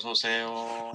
어서 오세요.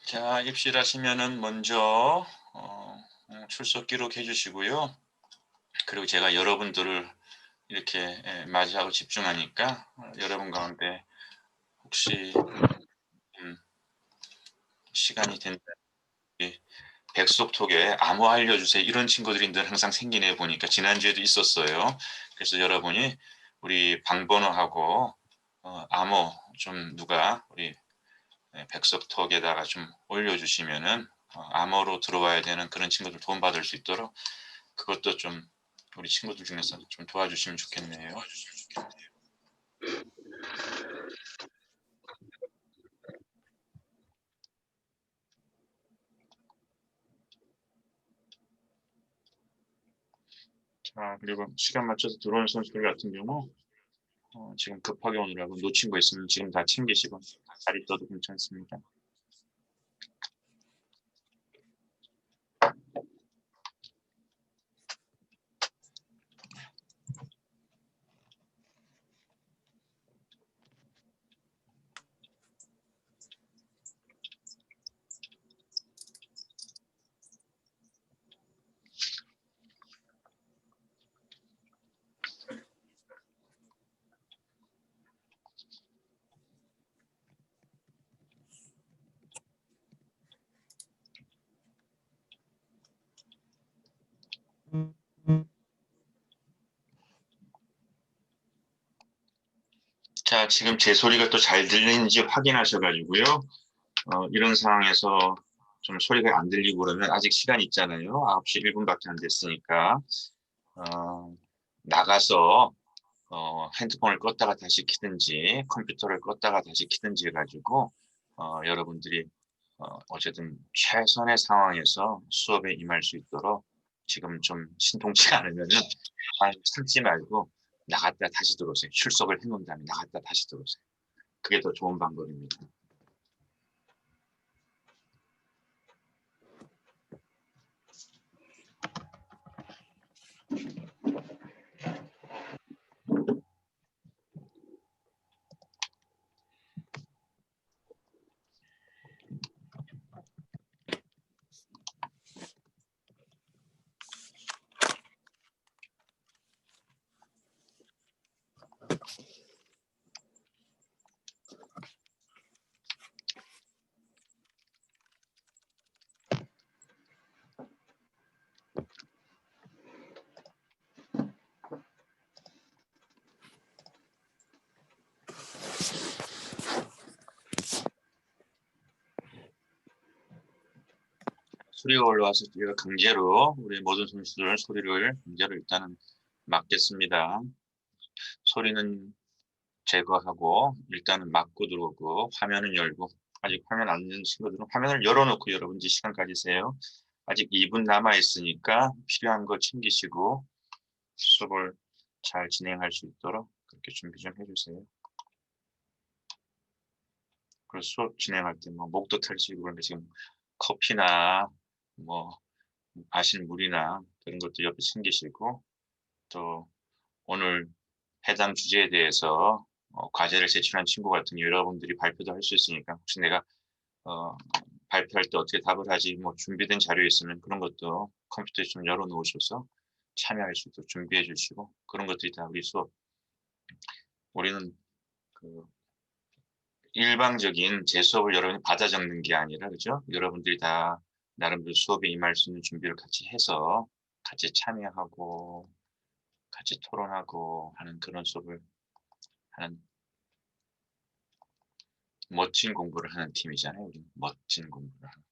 자, 입실하시면은 먼저 출석 기록해 주시고요. 그리고 제가 여러분들을 이렇게 맞이하고 집중하니까 여러분 가운데 혹시 시간이 된다면 백석톡에 암호 알려주세요 이런 친구들이 늘 항상 생기네 보니까 지난주에도 있었어요. 그래서 여러분이 우리 방번호하고 암호 좀 누가 우리 백석톡에다가 좀 올려주시면은 암호로 들어와야 되는 그런 친구들 도움받을 수 있도록 그것도 좀 우리 친구들 중에서 좀 도와주시면 좋겠네요. 자, 그리고 시간 맞춰서 들어오는 선수들 같은 경우 지금 급하게 오느라고 놓친 거 있으면 지금 다 챙기시고 잘 있어도 괜찮습니다. 자, 지금 제 소리가 또 잘 들리는지 확인하셔가지고요. 이런 상황에서 좀 소리가 안 들리고 그러면 아직 시간 있잖아요. 9시 1분밖에 안 됐으니까 나가서 핸드폰을 껐다가 다시 켜든지 컴퓨터를 껐다가 다시 켜든지 해가지고 여러분들이 어쨌든 최선의 상황에서 수업에 임할 수 있도록 지금 좀 신통치가 않으면은 참지 말고 나갔다 다시 들어오세요. 출석을 해놓은 다음에 나갔다 다시 들어오세요. 그게 더 좋은 방법입니다. 소리가 올라와서 우리가 강제로 우리 모든 선수들 소리를 강제로 일단은 막겠습니다. 소리는 제거하고 일단은 막고 들어오고 화면은 열고 아직 화면 안 연 친구들은 화면을 열어놓고 여러분들 시간 가지세요. 아직 2분 남아 있으니까 필요한 거 챙기시고 수업을 잘 진행할 수 있도록 그렇게 준비 좀 해주세요. 그리고 수업 진행할 때 뭐 목도 탈시고 그런데 지금 커피나 뭐 마실 물이나 그런 것도 옆에 챙기시고 또 오늘 해당 주제에 대해서 과제를 제출한 친구 같은 여러분들이 발표도 할 수 있으니까 혹시 내가 발표할 때 어떻게 답을 하지 뭐 준비된 자료 있으면 그런 것도 컴퓨터에 좀 열어 놓으셔서 참여할 수 있도록 준비해 주시고 그런 것들이 다 우리 수업 우리는 그 일방적인 제 수업을 여러분이 받아 적는 게 아니라 그죠? 여러분들이 다 나름대로 수업에 임할 수 있는 준비를 같이 해서 같이 참여하고 같이 토론하고 하는 그런 수업을 하는 멋진 공부를 하는 팀이잖아요. 우리 멋진 공부를 하는.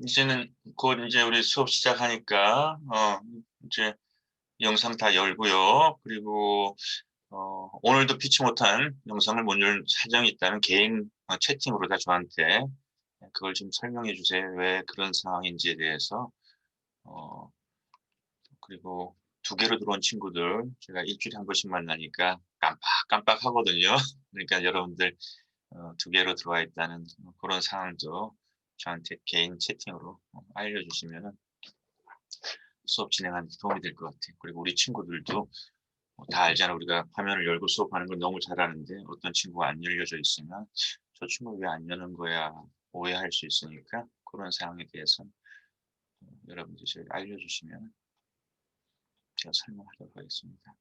이제는 곧 이제 우리 수업 시작하니까 이제 영상 다 열고요. 그리고 오늘도 피치 못한 영상을 못 열 사정이 있다면 개인 채팅으로 다 저한테 그걸 좀 설명해 주세요. 왜 그런 상황인지에 대해서. 어 그리고 두 개로 들어온 친구들 제가 일주일에 한 번씩 만나니까 깜빡깜빡하거든요. 그러니까 여러분들 두 개로 들어와 있다는 그런 상황도 저한테 개인 채팅으로 알려주시면은 수업 진행하는 데 도움이 될 것 같아요. 그리고 우리 친구들도 다 알잖아. 우리가 화면을 열고 수업하는 걸 너무 잘하는데 어떤 친구가 안 열려져 있으면 '저 친구 왜 안 여는 거야?' 오해할 수 있으니까 그런 상황에 대해서 여러분들이 저에게 알려주시면 제가 설명하도록 하겠습니다.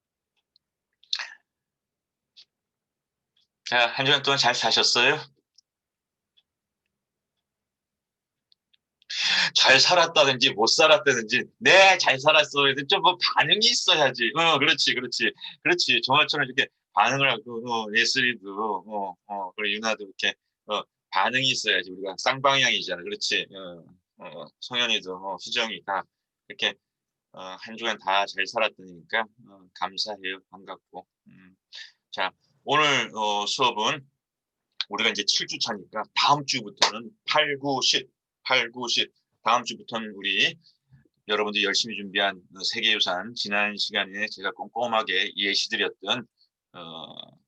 자, 한 주간 동안 잘 사셨어요? 잘 살았다든지 못 살았다든지 "네 잘 살았어." 이렇게 좀 뭐 반응이 있어야지. 그렇지, 그렇지. 그렇지. 정화처럼 이렇게 반응을 하고 예슬이도 그리고 유나도 이렇게 반응이 있어야지. 우리가 쌍방향이잖아. 그렇지. 성현이도 수정이 다 이렇게 한 주간 다 잘 살았다니까 감사해요. 반갑고. 자, 오늘 수업은 우리가 이제 7 주차니까 다음 주부터는 8, 9, 10, 8, 9, 10 다음 주부터는 우리 여러분들이 열심히 준비한 세계유산 지난 시간에 제가 꼼꼼하게 예시 드렸던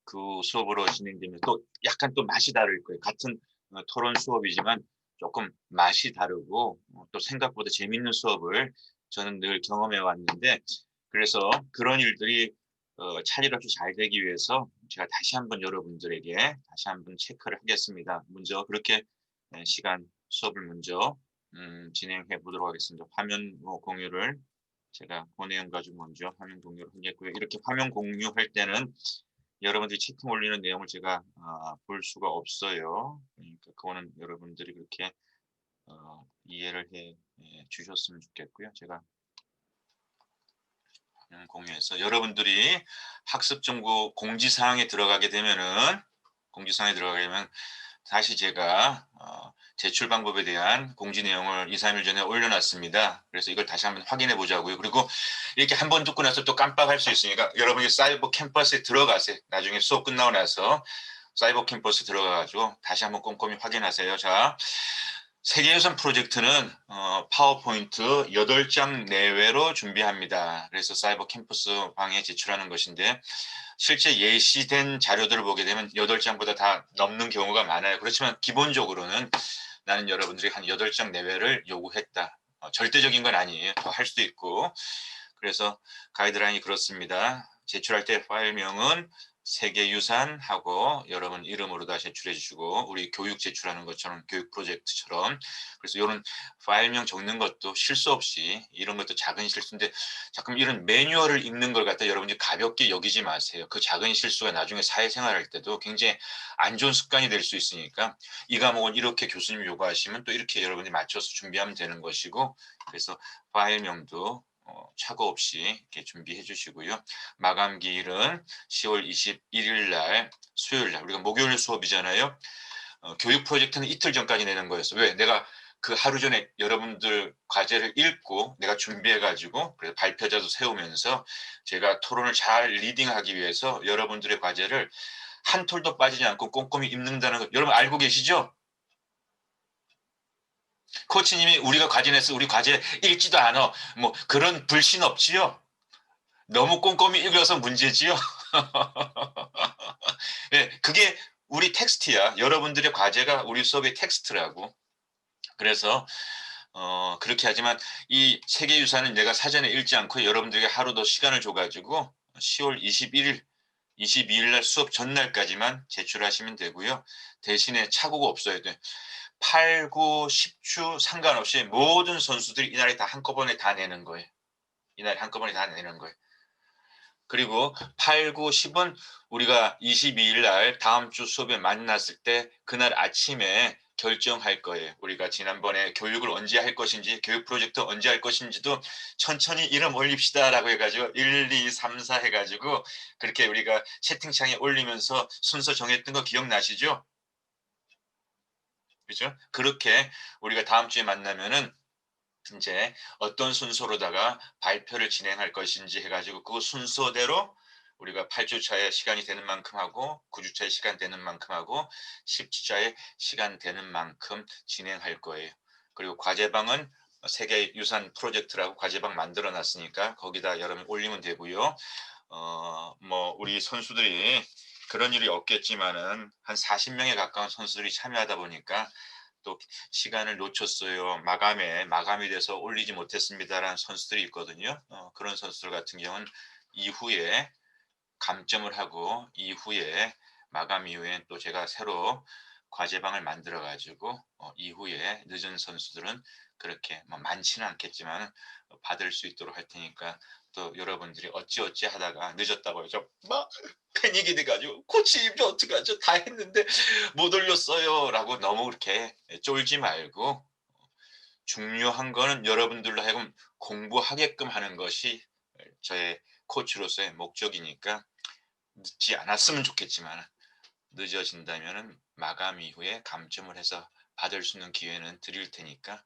그 수업으로 진행되면 또 약간 또 맛이 다를 거예요. 같은 토론 수업이지만 조금 맛이 다르고 또 생각보다 재밌는 수업을 저는 늘 경험해 왔는데 그래서 그런 일들이 차질 없이 잘 되기 위해서 제가 다시 한번 여러분들에게 다시 한번 체크를 하겠습니다. 먼저 그렇게 시간 수업을 먼저 진행해 보도록 하겠습니다. 화면 공유를 제가 고내용 가지고 먼저 화면 공유를 하겠고요. 이렇게 화면 공유할 때는 여러분들이 채팅 올리는 내용을 제가 볼 수가 없어요. 그러니까 그거는 여러분들이 그렇게 이해를 해 주셨으면 좋겠고요. 제가 화면 공유해서 여러분들이 학습 정보 공지사항에 들어가게 되면은 공지사항에 들어가게 되면 다시 제가 제출 방법에 대한 공지 내용을 2-3일 전에 올려놨습니다. 그래서 이걸 다시 한번 확인해 보자고요. 그리고 이렇게 한 번 듣고 나서 또 깜빡할 수 있으니까 여러분이 사이버 캠퍼스에 들어가세요. 나중에 수업 끝나고 나서 사이버 캠퍼스 들어가가지고 다시 한번 꼼꼼히 확인하세요. 자, 세계유산 프로젝트는 파워포인트 8장 내외로 준비합니다. 그래서 사이버 캠퍼스 방에 제출하는 것인데 실제 예시된 자료들을 보게 되면 8장보다 다 넘는 경우가 많아요. 그렇지만 기본적으로는 나는 여러분들이 한 8장 내외를 요구했다. 절대적인 건 아니에요. 더 할 수도 있고. 그래서 가이드라인이 그렇습니다. 제출할 때 파일명은 세계유산하고 여러분 이름으로 다 제출해 주시고 우리 교육 제출하는 것처럼 교육 프로젝트처럼 그래서 이런 파일명 적는 것도 실수 없이 이런 것도 작은 실수인데 자꾸 이런 매뉴얼을 읽는 걸 갖다 여러분들이 가볍게 여기지 마세요. 그 작은 실수가 나중에 사회생활할 때도 굉장히 안 좋은 습관이 될 수 있으니까 이 과목은 이렇게 교수님이 요구하시면 또 이렇게 여러분이 맞춰서 준비하면 되는 것이고 그래서 파일명도 착오 없이 이렇게 준비해 주시고요. 마감 기일은 10월 21일 날 수요일 날 우리가 목요일 수업이잖아요. 교육 프로젝트는 이틀 전까지 내는 거였어. 왜? 내가 그 하루 전에 여러분들 과제를 읽고 내가 준비해 가지고 그래서 발표자도 세우면서 제가 토론을 잘 리딩하기 위해서 여러분들의 과제를 한 톨도 빠지지 않고 꼼꼼히 읽는다는 거 여러분 알고 계시죠? 코치님이 우리가 과제 냈어. 우리 과제 읽지도 않아. 뭐 그런 불신 없지요? 너무 꼼꼼히 읽어서 문제지요. 네, 그게 우리 텍스트야. 여러분들의 과제가 우리 수업의 텍스트라고. 그래서 그렇게 하지만 이 세계유산은 내가 사전에 읽지 않고 여러분들에게 하루 더 시간을 줘가지고 10월 21일, 22일 날 수업 전날까지만 제출하시면 되고요. 대신에 착오가 없어야 돼. 8, 9, 10주 상관없이 모든 선수들이 이날에 다 한꺼번에 다 내는 거예요. 이날에 한꺼번에 다 내는 거예요. 그리고 8, 9, 10은 우리가 22일 날 다음 주 수업에 만났을 때 그날 아침에 결정할 거예요. 우리가 지난번에 교육을 언제 할 것인지 교육 프로젝트 언제 할 것인지도 천천히 이름 올립시다라고 해가지고 1, 2, 3, 4 해가지고 그렇게 우리가 채팅창에 올리면서 순서 정했던 거 기억나시죠? 그죠? 그렇게 우리가 다음 주에 만나면은 인제 어떤 순서로다가 발표를 진행할 것인지 해 가지고 그 순서대로 우리가 8 주차에 시간이 되는 만큼 하고 9 주차에 시간 되는 만큼 하고 10 주차에 시간 되는 만큼 진행할 거예요. 그리고 과제방은 세계유산 프로젝트라고 과제방 만들어 놨으니까 거기다 여러분 올리면 되고요. 뭐 우리 선수들이 그런 일이 없겠지만은 한 40 명에 가까운 선수들이 참여하다 보니까 또 시간을 놓쳤어요. 마감이 돼서 올리지 못했습니다라는 선수들이 있거든요. 그런 선수들 같은 경우는 이후에 감점을 하고 이후에 마감 이후에 또 제가 새로 과제방을 만들어 가지고 이후에 늦은 선수들은 그렇게 뭐 많지는 않겠지만 받을 수 있도록 할 테니까 또 여러분들이 어찌어찌 하다가 늦었다고 해서 막 패닉이 돼 가지고 "코치 이제 어떡하죠? 다 했는데 못 올렸어요."라고 너무 그렇게 쫄지 말고 중요한 거는 여러분들로 하여금 공부하게끔 하는 것이 저의 코치로서의 목적이니까 늦지 않았으면 좋겠지만 늦어진다면은 마감 이후에 감점을 해서 받을 수 있는 기회는 드릴 테니까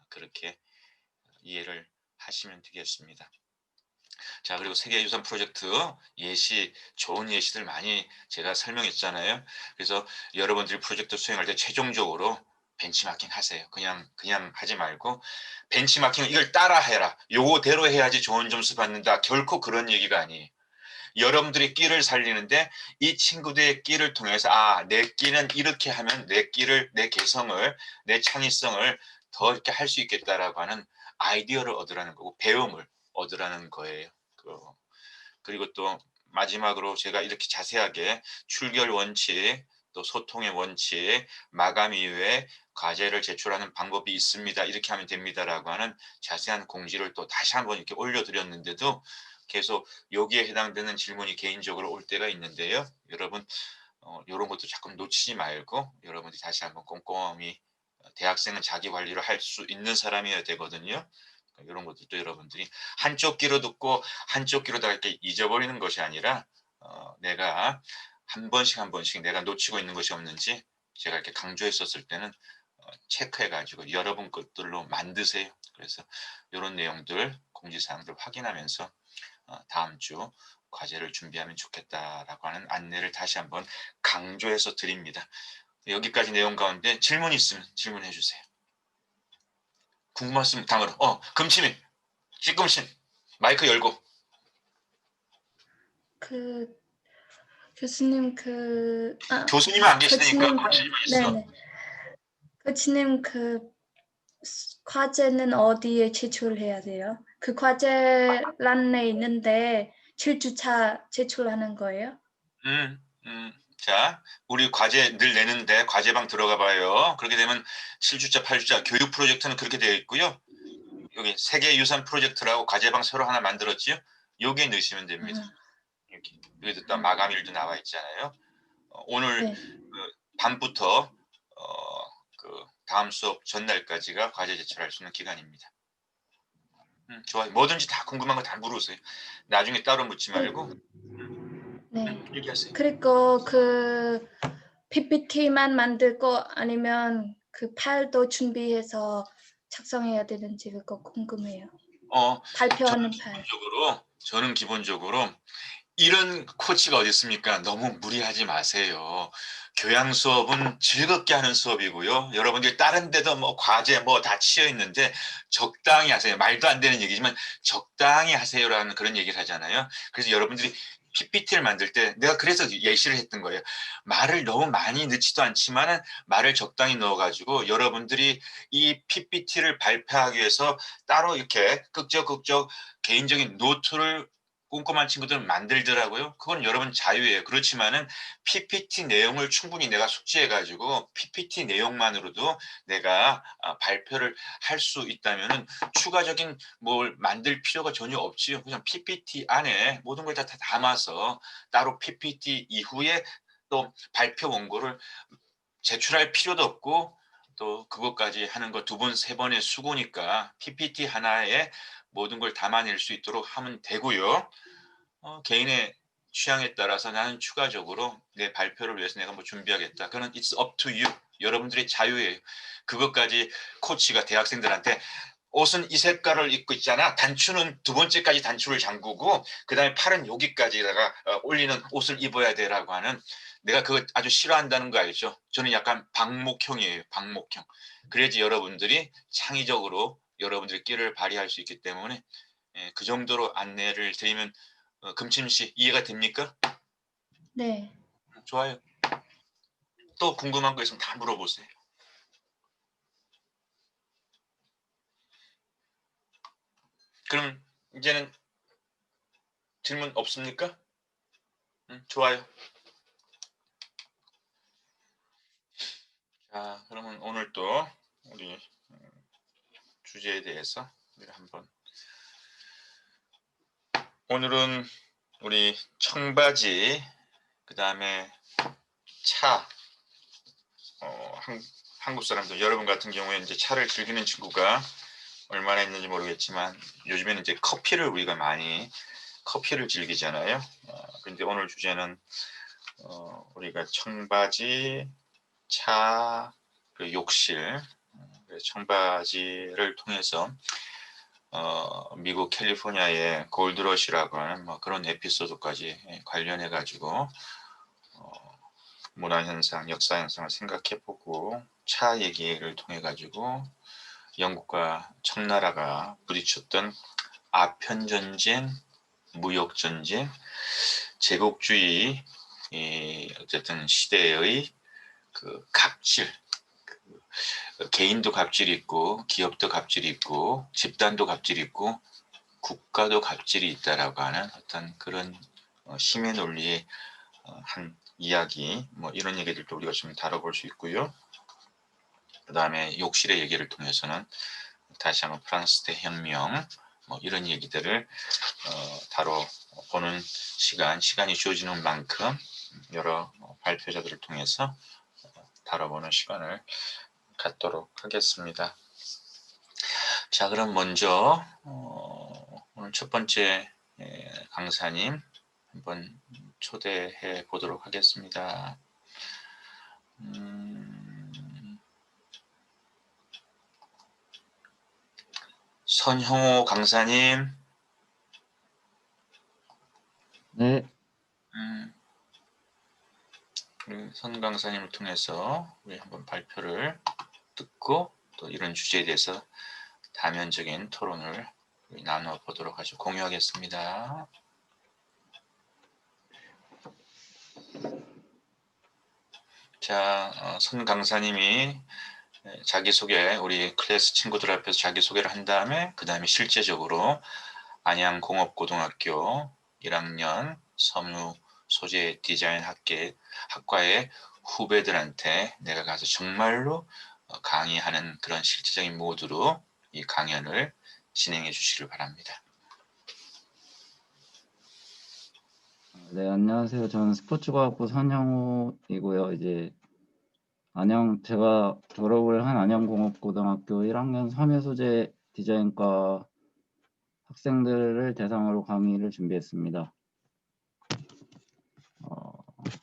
그렇게 이해를 하시면 되겠습니다. 자, 그리고 세계유산 프로젝트 예시, 좋은 예시들 많이 제가 설명했잖아요. 그래서 여러분들이 프로젝트 수행할 때 최종적으로 벤치마킹 하세요. 그냥 하지 말고 벤치마킹을 이걸 따라 해라. 요거대로 해야지 좋은 점수 받는다. 결코 그런 얘기가 아니에요. 여러분들이 끼를 살리는데 이 친구들의 끼를 통해서 내 끼는 이렇게 하면 내 개성을, 내 창의성을 더 이렇게 할 수 있겠다라고 하는 아이디어를 얻으라는 거고 배움을 얻으라는 거예요. 그리고 또 마지막으로 제가 이렇게 자세하게 출결 원칙, 또 소통의 원칙, 마감 이후에 과제를 제출하는 방법이 있습니다. 이렇게 하면 됩니다라고 하는 자세한 공지를 또 다시 한번 이렇게 올려드렸는데도 계속 여기에 해당되는 질문이 개인적으로 올 때가 있는데요. 여러분 요런 것도 자꾸 놓치지 말고 여러분들이 다시 한번 꼼꼼히 대학생은 자기 관리를 할 수 있는 사람이어야 되거든요. 이런 것들도 여러분들이 한쪽 귀로 듣고 한쪽 귀로다가 이렇게 잊어버리는 것이 아니라 내가 한 번씩 한 번씩 내가 놓치고 있는 것이 없는지 제가 이렇게 강조했었을 때는 체크해 가지고 여러분 것들로 만드세요. 그래서 요런 내용들 공지사항들 확인하면서 다음 주 과제를 준비하면 좋겠다라고 하는 안내를 다시 한번 강조해서 드립니다. 여기까지 내용 가운데 질문 있으면 질문해 주세요. 궁금하시면 당으로 금치민, 찌끔신 마이크 열고. 그 교수님 교수님은 안 계시다니까 코치님 코치님만 있어. 네네. 코치님 과제는 어디에 제출해야 돼요? 그 과제란에 있는데 7 주차 제출하는 거예요? 자, 우리 과제 늘 내는데 과제방 들어가 봐요. 그렇게 되면 7주차, 8주차 교육 프로젝트는 그렇게 되어 있고요. 여기 세계유산 프로젝트라고 과제방 새로 하나 만들었지요. 여기에 넣으시면 됩니다. 아. 여기도 또 마감일도 나와 있잖아요. 오늘 네. 밤부터 다음 수업 전날까지가 과제 제출할 수 있는 기간입니다. 좋아요. 뭐든지 다 궁금한 거 다 물으세요. 나중에 따로 묻지 말고 네. 얘기하세요. 그리고 PPT만 만들고 아니면 그 파일도 준비해서 작성해야 되는지 그거 궁금해요. 어 발표하는 파일. 저는 기본적으로 이런 코치가 어디 있습니까? 너무 무리하지 마세요. 교양 수업은 즐겁게 하는 수업이고요. 여러분들이 다른 데도 뭐 과제 뭐 다 치여 있는데 적당히 하세요. 말도 안 되는 얘기지만 적당히 하세요라는 그런 얘기를 하잖아요. 그래서 여러분들이 PPT를 만들 때 내가 그래서 예시를 했던 거예요. 말을 너무 많이 넣지도 않지만은 말을 적당히 넣어 가지고 여러분들이 이 PPT를 발표하기 위해서 따로 이렇게 끄적끄적 개인적인 노트를 꼼꼼한 친구들은 만들더라고요. 그건 여러분 자유예요. 그렇지만은 PPT 내용을 충분히 내가 숙지해 가지고 PPT 내용만으로도 내가 발표를 할 수 있다면은 추가적인 뭘 만들 필요가 전혀 없지요. 그냥 PPT 안에 모든 걸 다 담아서 따로 PPT 이후에 또 발표 원고를 제출할 필요도 없고 또 그것까지 하는 거 2번, 3번의 수고니까 PPT 하나에 모든 걸 담아낼 수 있도록 하면 되고요. 개인의 취향에 따라서 나는 추가적으로 내 발표를 위해서 내가 뭐 준비하겠다. 그건 it's up to you. 여러분들의 자유예요. 그것까지 코치가 대학생들한테 옷은 이 색깔을 입고 있잖아. 단추는 두 번째까지 단추를 잠그고 그다음에 팔은 여기까지다가 올리는 옷을 입어야 돼라고 하는, 내가 그거 아주 싫어한다는 거 알죠? 저는 약간 방목형이에요. 방목형. 그래야지 여러분들이 창의적으로 여러분들의 끼를 발휘할 수 있기 때문에 그 정도로 안내를 드리면 금침 씨 이해가 됩니까? 네. 좋아요. 또 궁금한 거 있으면 다 물어보세요. 그럼 이제는 질문 없습니까? 좋아요. 자, 그러면 오늘 또 우리 주제에 대해서 우리 한번, 오늘은 우리 청바지, 그 다음에 차, 한국 사람들, 여러분 같은 경우에 이제 차를 즐기는 친구가 얼마나 있는지 모르겠지만 요즘에는 이제 우리가 많이 커피를 즐기잖아요. 근데 오늘 주제는 우리가 청바지, 차, 그리고 욕실, 청바지를 통해서 미국 캘리포니아의 골드러시라고 하는 뭐 그런 에피소드까지 관련해 가지고 문화현상, 역사현상을 생각해보고, 차 얘기를 통해 가지고 영국과 청나라가 부딪혔던 아편전쟁, 무역전쟁, 제국주의 어쨌든 시대의 그 갑질, 개인도 갑질이 있고 기업도 갑질이 있고 집단도 갑질이 있고 국가도 갑질이 있다라고 하는 어떤 그런 힘의 논리의 한 이야기, 뭐 이런 얘기들도 우리가 좀 다뤄볼 수 있고요. 그 다음에 욕실의 얘기를 통해서는 다시 한번 프랑스 대혁명, 뭐 이런 얘기들을 다뤄보는 시간이 주어지는 만큼 여러 발표자들을 통해서 다뤄보는 시간을 갖도록 하겠습니다. 자, 그럼 먼저 오늘 첫 번째 강사님 한번 초대해 보도록 하겠습니다. 선형호 강사님. 네. 선 강사님을 통해서 우리 한번 발표를 듣고 또 이런 주제에 대해서 다면적인 토론을 나눠 보도록 하죠. 공유하겠습니다. 자, 선 강사님이 자기소개, 우리 클래스 친구들 앞에서 자기소개를 한 다음에 그 다음에 실제적으로 안양공업고등학교 1학년 섬유 소재 디자인 학과의 후배들한테 내가 가서 정말로 강의하는 그런 실제적인 모드로 이 강연을 진행해 주시길 바랍니다. 네, 안녕하세요. 저는 스포츠과학부 선영우이고요. 이제 제가 졸업을 한 안양공업고등학교 1학년 섬유소재 디자인과 학생들을 대상으로 강의를 준비했습니다.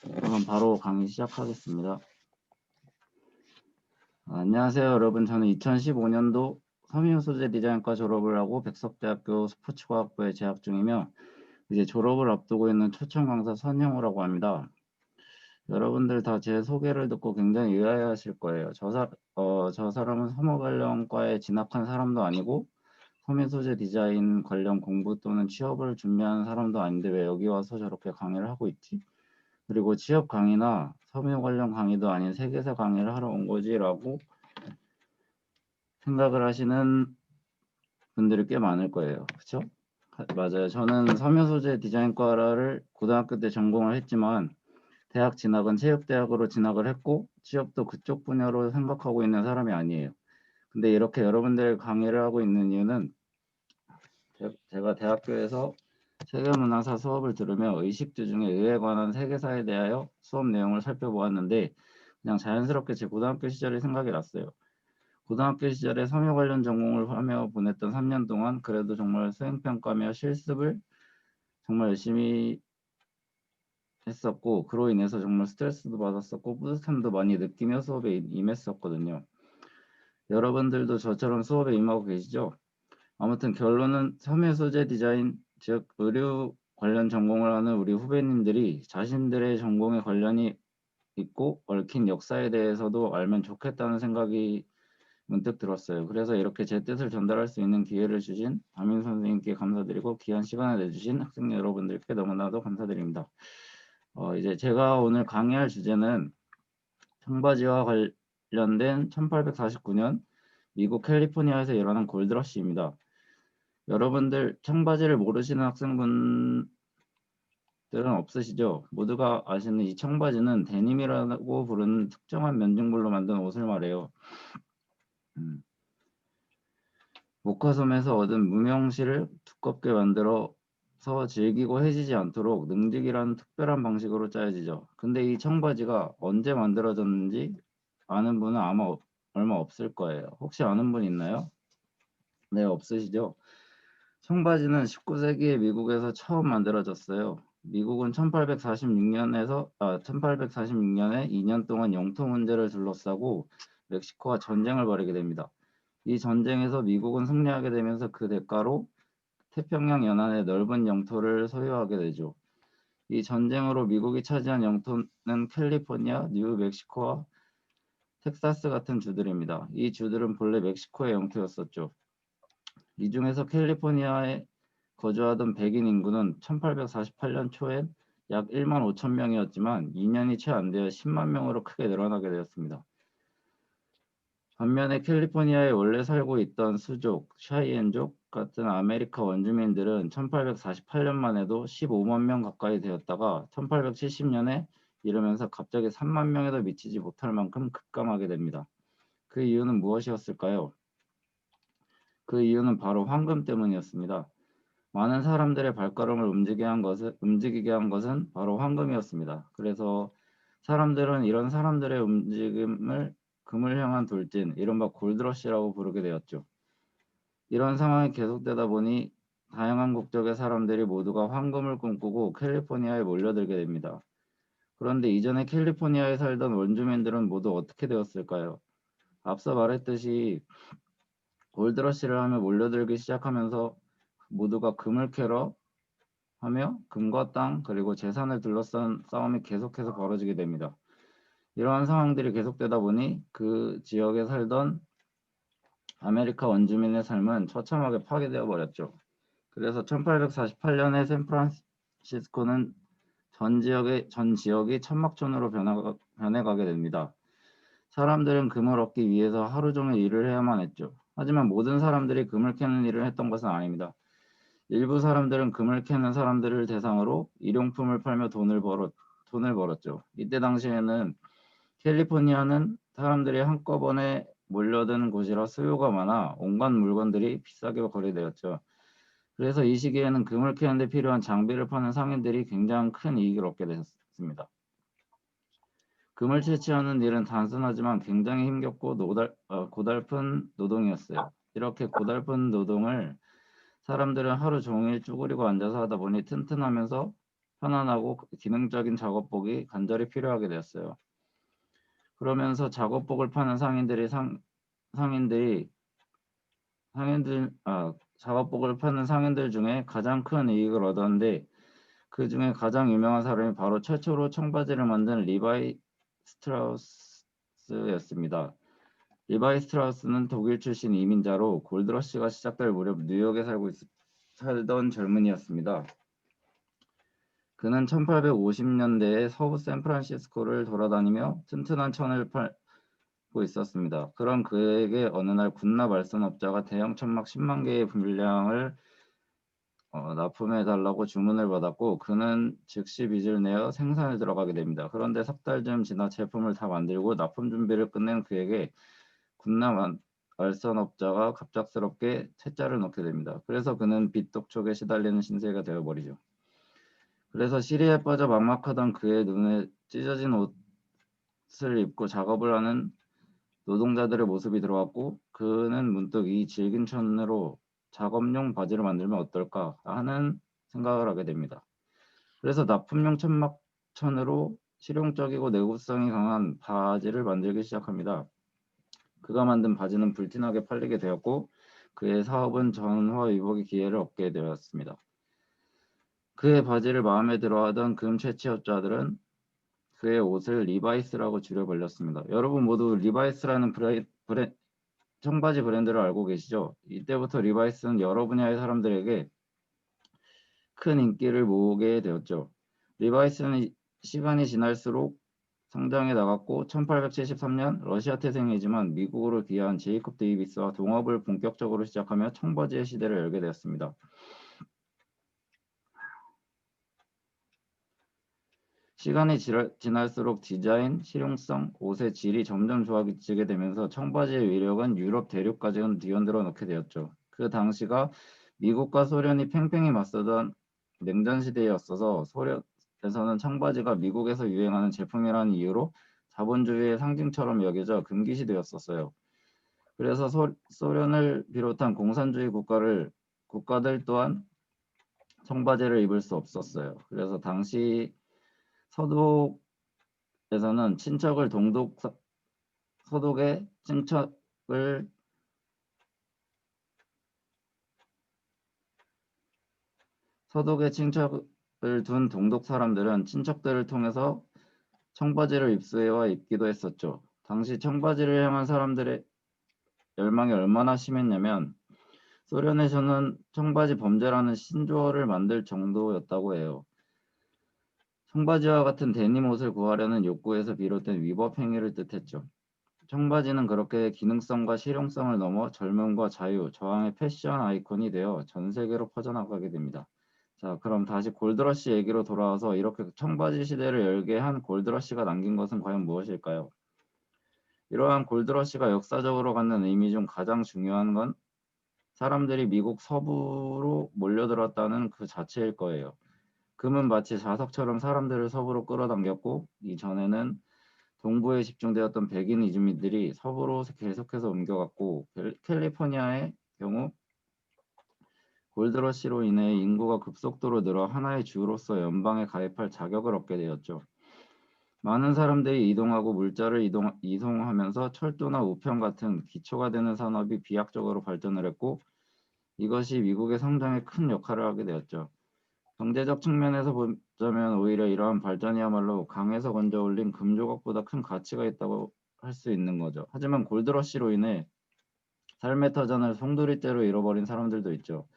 그럼 바로 강의 시작하겠습니다. 안녕하세요, 여러분. 저는 2015년도 섬유소재 디자인과 졸업을 하고 백석대학교 스포츠과학부에 재학 중이며 이제 졸업을 앞두고 있는 초청 강사 선영우라고 합니다. 여러분들 다 제 소개를 듣고 굉장히 의아해하실 거예요. 저 사람은 섬유 관련과에 진학한 사람도 아니고 섬유 소재 디자인 관련 공부 또는 취업을 준비하는 사람도 아닌데 왜 여기 와서 저렇게 강의를 하고 있지? 그리고 취업 강의나 섬유 관련 강의도 아닌 세계사 강의를 하러 온 거지라고 생각을 하시는 분들이 꽤 많을 거예요. 그렇죠? 맞아요. 저는 섬유 소재 디자인과를 고등학교 때 전공을 했지만 대학 진학은 체육대학으로 진학을 했고 취업도 그쪽 분야로 생각하고 있는 사람이 아니에요. 근데 이렇게 여러분들 강의를 하고 있는 이유는 제가 대학교에서 세계문화사 수업을 들으며 의식주 중에 의에 관한 세계사에 대하여 수업 내용을 살펴보았는데 그냥 자연스럽게 제 고등학교 시절이 생각이 났어요. 고등학교 시절에 섬유 관련 전공을 하며 보냈던 3년 동안 그래도 정말 수행평가며 실습을 정말 열심히 했었고 그로 인해서 정말 스트레스도 받았었고 뿌듯함도 많이 느끼며 수업에 임했었거든요. 여러분들도 저처럼 수업에 임하고 계시죠? 아무튼 결론은 섬유 소재 디자인, 즉 의류 관련 전공을 하는 우리 후배님들이 자신들의 전공에 관련이 있고 얽힌 역사에 대해서도 알면 좋겠다는 생각이 문득 들었어요. 그래서 이렇게 제 뜻을 전달할 수 있는 기회를 주신 담임 선생님께 감사드리고 귀한 시간을 내주신 학생 여러분들께 너무나도 감사드립니다. 이제 제가 오늘 강의할 주제는 청바지와 관련된 1849년 미국 캘리포니아에서 일어난 골드러시입니다. 여러분들 청바지를 모르시는 학생분들은 없으시죠? 모두가 아시는 이 청바지는 데님이라고 부르는 특정한 면직물로 만든 옷을 말해요. 목화솜에서 얻은 무명실을 두껍게 만들어서 질기고 해지지 않도록 능직이라는 특별한 방식으로 짜여지죠. 근데 이 청바지가 언제 만들어졌는지 아는 분은 아마 얼마 없을 거예요. 혹시 아는 분 있나요? 네, 없으시죠? 청바지는 19세기에 미국에서 처음 만들어졌어요. 미국은 1846년에 2년 동안 영토 문제를 둘러싸고 멕시코와 전쟁을 벌이게 됩니다. 이 전쟁에서 미국은 승리하게 되면서 그 대가로 태평양 연안의 넓은 영토를 소유하게 되죠. 이 전쟁으로 미국이 차지한 영토는 캘리포니아, 뉴멕시코와 텍사스 같은 주들입니다. 이 주들은 본래 멕시코의 영토였었죠. 이 중에서 캘리포니아에 거주하던 백인 인구는 1848년 초엔 약 1만 5천 명이었지만 2년이 채 안 되어 10만 명으로 크게 늘어나게 되었습니다. 반면에 캘리포니아에 원래 살고 있던 수족, 샤이엔족 같은 아메리카 원주민들은 1848년만 해도 15만 명 가까이 되었다가 1870년에 이르면서 갑자기 3만 명에도 미치지 못할 만큼 급감하게 됩니다. 그 이유는 무엇이었을까요? 그 이유는 바로 황금 때문이었습니다. 많은 사람들의 발걸음을 움직이게 한 것은 바로 황금이었습니다. 그래서 사람들은 이런 사람들의 움직임을 금을 향한 돌진, 이른바 골드러시라고 부르게 되었죠. 이런 상황이 계속되다 보니 다양한 국적의 사람들이 모두가 황금을 꿈꾸고 캘리포니아에 몰려들게 됩니다. 그런데 이전에 캘리포니아에 살던 원주민들은 모두 어떻게 되었을까요? 앞서 말했듯이 골드러시를 하며 몰려들기 시작하면서 모두가 금을 캐러 하며 금과 땅 그리고 재산을 둘러싼 싸움이 계속해서 벌어지게 됩니다. 이러한 상황들이 계속되다 보니 그 지역에 살던 아메리카 원주민의 삶은 처참하게 파괴되어 버렸죠. 그래서 1848년에 샌프란시스코는 전 지역이 천막촌으로 변해가게 됩니다. 사람들은 금을 얻기 위해서 하루 종일 일을 해야만 했죠. 하지만 모든 사람들이 금을 캐는 일을 했던 것은 아닙니다. 일부 사람들은 금을 캐는 사람들을 대상으로 일용품을 팔며 돈을 벌었죠. 이때 당시에는 캘리포니아는 사람들이 한꺼번에 몰려드는 곳이라 수요가 많아 온갖 물건들이 비싸게 거래되었죠. 그래서 이 시기에는 금을 캐는데 필요한 장비를 파는 상인들이 굉장히 큰 이익을 얻게 됐습니다. 금을 채취하는 일은 단순하지만 굉장히 힘겹고 고달픈 노동이었어요. 이렇게 고달픈 노동을 사람들은 하루 종일 쭈그리고 앉아서 하다 보니 튼튼하면서 편안하고 기능적인 작업복이 간절히 필요하게 되었어요. 그러면서 작업복을 파는 작업복을 파는 상인들 중에 가장 큰 이익을 얻었는데 그 중에 가장 유명한 사람이 바로 최초로 청바지를 만든 리바이 스트라우스였습니다. 리바이 스트라우스는 독일 출신 이민자로 골드러시가 시작될 무렵 뉴욕에 살던 젊은이였습니다. 그는 1850년대에 서부 샌프란시스코를 돌아다니며 튼튼한 천을 팔고 있었습니다. 그런 그에게 어느 날 군납 알선업자가 대형 천막 10만 개의 분량을 납품해달라고 주문을 받았고 그는 즉시 빚을 내어 생산에 들어가게 됩니다. 그런데 석 달쯤 지나 제품을 다 만들고 납품 준비를 끝낸 그에게 군납 알선업자가 갑작스럽게 퇴짜를 넣게 됩니다. 그래서 그는 빚 독촉에 시달리는 신세가 되어버리죠. 그래서 시리에 빠져 막막하던 그의 눈에 찢어진 옷을 입고 작업을 하는 노동자들의 모습이 들어왔고 그는 문득 이 질긴 천으로 작업용 바지를 만들면 어떨까 하는 생각을 하게 됩니다. 그래서 납품용 천막 천으로 실용적이고 내구성이 강한 바지를 만들기 시작합니다. 그가 만든 바지는 불티나게 팔리게 되었고 그의 사업은 전화위복의 기회를 얻게 되었습니다. 그의 바지를 마음에 들어하던 금체 취업자들은 그의 옷을 리바이스라고 줄여 불렀습니다. 여러분 모두 리바이스라는 청바지 브랜드를 알고 계시죠? 이때부터 리바이스는 여러 분야의 사람들에게 큰 인기를 모으게 되었죠. 리바이스는 시간이 지날수록 성장해 나갔고 1873년 러시아 태생이지만 미국으로 귀화한 제이콥 데이비스와 동업을 본격적으로 시작하며 청바지의 시대를 열게 되었습니다. 시간이 지날수록 디자인, 실용성, 옷의 질이 점점 좋아지게 되면서 청바지의 위력은 유럽 대륙까지 뛰어들어 놓게 되었죠. 그 당시가 미국과 소련이 팽팽히 맞서던 냉전 시대였어서 소련에서는 청바지가 미국에서 유행하는 제품이라는 이유로 자본주의의 상징처럼 여겨져 금기시되었었어요. 그래서 소련을 비롯한 공산주의 국가들 또한 청바지를 입을 수 없었어요. 그래서 당시 서독에서는 서독의 친척을 둔 동독 사람들은 친척들을 통해서 청바지를 입수해와 입기도 했었죠. 당시 청바지를 향한 사람들의 열망이 얼마나 심했냐면 소련에서는 청바지 범죄라는 신조어를 만들 정도였다고 해요. 청바지와 같은 데님 옷을 구하려는 욕구에서 비롯된 위법 행위를 뜻했죠. 청바지는 그렇게 기능성과 실용성을 넘어 젊음과 자유, 저항의 패션 아이콘이 되어 전 세계로 퍼져나가게 됩니다. 자, 그럼 다시 골드러시 얘기로 돌아와서 이렇게 청바지 시대를 열게 한 골드러시가 남긴 것은 과연 무엇일까요? 이러한 골드러시가 역사적으로 갖는 의미 중 가장 중요한 건 사람들이 미국 서부로 몰려들었다는 그 자체일 거예요. 금은 마치 자석처럼 사람들을 서부로 끌어당겼고 이전에는 동부에 집중되었던 백인 이주민들이 서부로 계속해서 옮겨갔고 캘리포니아의 경우 골드러시로 인해 인구가 급속도로 늘어 하나의 주로서 연방에 가입할 자격을 얻게 되었죠. 많은 사람들이 이동하고 물자를 이송하면서 철도나 우편 같은 기초가 되는 산업이 비약적으로 발전을 했고 이것이 미국의 성장에 큰 역할을 하게 되었죠. 경제적 측면에서 보자면 오히려 이러한 발전이야말로 강에서 건져 올린 금조각보다 큰 가치가 있다고 할 수 있는 거죠. 하지만 골드러시로 인해 삶의 터전을 송두리째로 잃어버린 사람들도 있죠.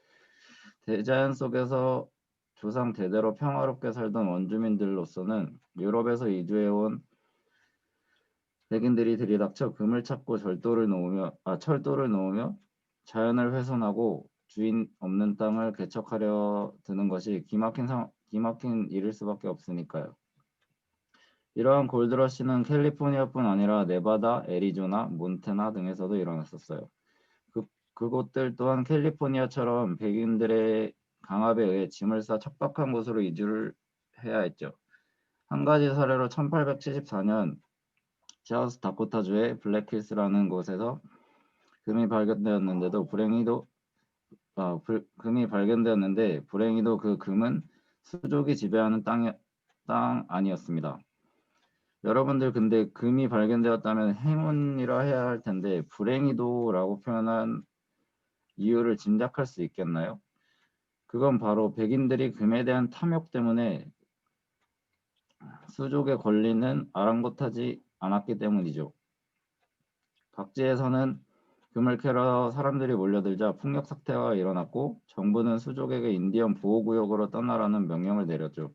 대자연 속에서 조상 대대로 평화롭게 살던 원주민들로서는 유럽에서 이주해온 백인들이 들이닥쳐 금을 찾고 철도를 놓으며 자연을 훼손하고 주인 없는 땅을 개척하려 드는 것이 기막힌 일일 수밖에 없으니까요. 이러한 골드러시는 캘리포니아뿐 아니라 네바다, 애리조나, 몬태나 등에서도 일어났었어요. 그곳들 또한 캘리포니아처럼 백인들의 강압에 의해 짐을 싸 척박한 곳으로 이주를 해야 했죠. 한 가지 사례로 1874년 사우스 다코타주의 블랙힐스라는 곳에서 금이 발견되었는데 불행히도 그 금은 수족이 지배하는 땅 아니었습니다. 여러분들 근데 금이 발견되었다면 행운이라 해야 할 텐데 불행히도라고 표현한 이유를 짐작할 수 있겠나요? 그건 바로 백인들이 금에 대한 탐욕 때문에 수족의 권리는 아랑곳하지 않았기 때문이죠. 각지에서는 금을 캐러 사람들이 몰려들자 풍력 사태가 일어났고 정부는 수족에게 인디언 보호구역으로 떠나라는 명령을 내렸죠.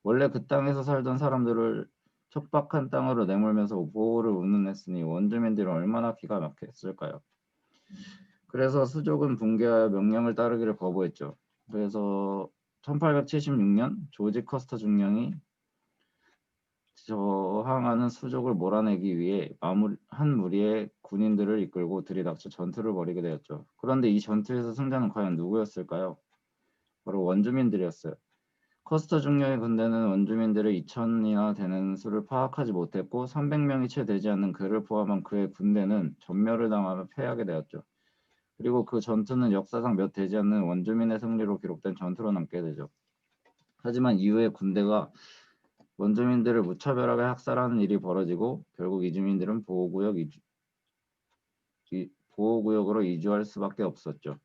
원래 그 땅에서 살던 사람들을 척박한 땅으로 내몰면서 보호를 운운했으니 원주민들은 얼마나 기가 막혔을까요? 그래서 수족은 붕괴하여 명령을 따르기를 거부했죠. 그래서 1876년 조지 커스터 중령이 저항하는 수족을 몰아내기 위해 한 무리의 군인들을 이끌고 들이닥쳐 전투를 벌이게 되었죠. 그런데 이 전투에서 승자는 과연 누구였을까요? 바로 원주민들이었어요. 커스터 중령의 군대는 원주민들의 2,000이나 되는 수를 파악하지 못했고 300명이 채 되지 않는 그를 포함한 그의 군대는 전멸을 당하며 패하게 되었죠. 그리고 그 전투는 역사상 몇 되지 않는 원주민의 승리로 기록된 전투로 남게 되죠. 하지만 이후에 군대가 원주민들을 무차별하게 학살하는 일이 벌어지고 결국 이주민들은 보호구역으로 이주할 수밖에 없었죠.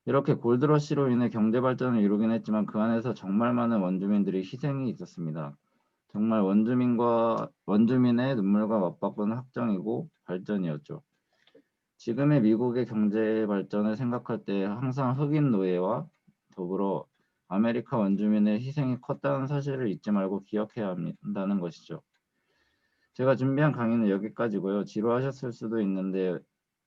이렇게 골드러시로 인해 경제 발전을 이루긴 했지만 그 안에서 정말 많은 원주민들이 희생이 있었습니다. 정말 원주민의 눈물과 맞바꾸는 확정이고 발전이었죠. 지금의 미국의 경제 발전을 생각할 때 항상 흑인 노예와 더불어 아메리카 원주민의 희생이 컸다는 사실을 잊지 말고 기억해야 한다는 것이죠. 제가 준비한 강의는 여기까지고요. 지루하셨을 수도 있는데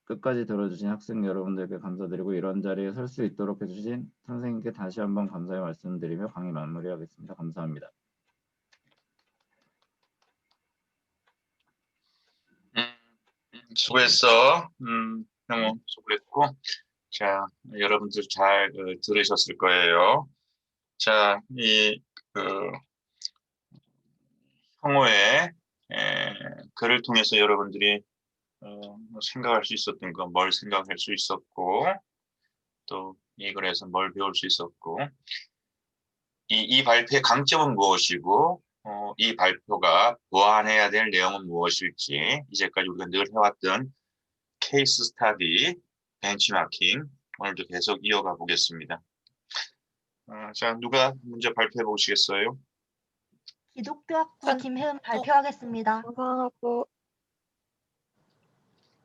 끝까지 들어주신 학생 여러분들께 감사드리고 이런 자리에 설 수 있도록 해주신 선생님께 다시 한번 감사의 말씀드리며 강의 마무리하겠습니다. 감사합니다. 수고했어. 형우 수고했고. 자, 여러분들 잘 들으셨을 거예요. 자, 형우의 글을 통해서 여러분들이 생각할 수 있었던 거, 뭘 생각할 수 있었고, 또 이 글에서 뭘 배울 수 있었고, 이 발표의 강점은 무엇이고, 이 발표가 보완해야 될 내용은 무엇일지, 이제까지 우리가 늘 해왔던 케이스 스터디, 벤치마킹, 오늘도 계속 이어가 보겠습니다. 자, 누가 먼저 발표해 보시겠어요? 기독교학부 김혜은 발표하겠습니다.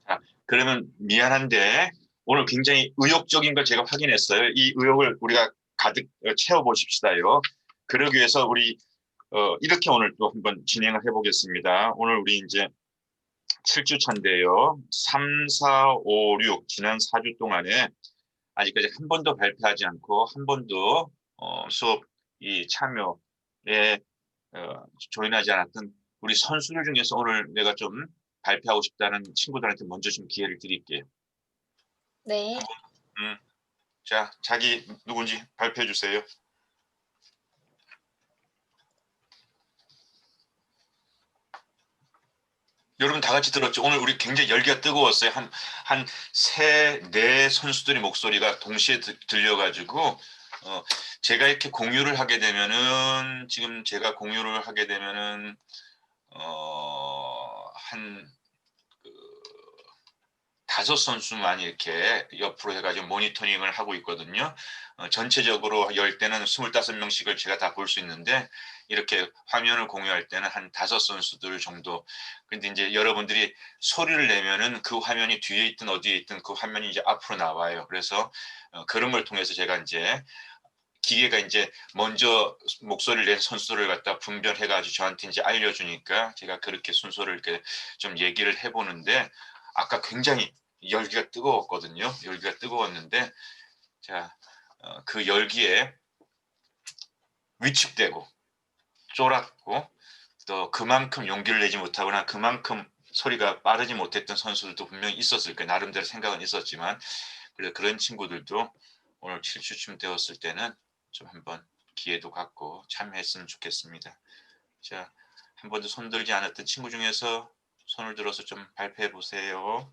자, 그러면 미안한데 오늘 굉장히 의욕적인 걸 제가 확인했어요. 이 의욕을 우리가 가득 채워보십시다요. 그러기 위해서 우리 이렇게 오늘 또 한번 진행을 해보겠습니다. 오늘 우리 이제 7주 차인데요. 3, 4, 5, 6 지난 4주 동안에 아직까지 한 번도 발표하지 않고 한 번도 수업 이 참여에 조인하지 않았던 우리 선수들 중에서 오늘 내가 좀 발표하고 싶다는 친구들한테 먼저 좀 기회를 드릴게요. 네. 자, 자기 누군지 발표해 주세요. 여러분 다 같이 들었죠? 오늘 우리 굉장히 열기가 뜨거웠어요. 한 세, 네 선수들의 목소리가 동시에 들려가지고 제가 이렇게 공유를 하게 되면은 지금 제가 공유를 하게 되면은 한 5선수만 이렇게 옆으로 해가지고 모니터링을 하고 있거든요. 전체적으로 열 때는 25명씩을 제가 다 볼 수 있는데 이렇게 화면을 공유할 때는 한 5선수들 정도. 근데 이제 여러분들이 소리를 내면은 그 화면이 뒤에 있든 어디에 있든 그 화면이 이제 앞으로 나와요. 그래서 그런 걸 통해서 제가 이제 기계가 이제 먼저 목소리를 낸 선수를 갖다 분별해가지고 저한테 이제 알려주니까 제가 그렇게 순서를 이렇게 좀 얘기를 해보는데 아까 굉장히 열기가 뜨거웠거든요. 열기가 뜨거웠는데 자, 그 열기에 위축되고 쫄았고 또 그만큼 용기를 내지 못하거나 그만큼 소리가 빠르지 못했던 선수들도 분명히 있었을 거예요. 나름대로 생각은 있었지만 그래서 그런 친구들도 오늘 7주쯤 되었을 때는 좀 한번 기회도 갖고 참여했으면 좋겠습니다. 자, 한 번도 손 들지 않았던 친구 중에서 손을 들어서 좀 발표해 보세요.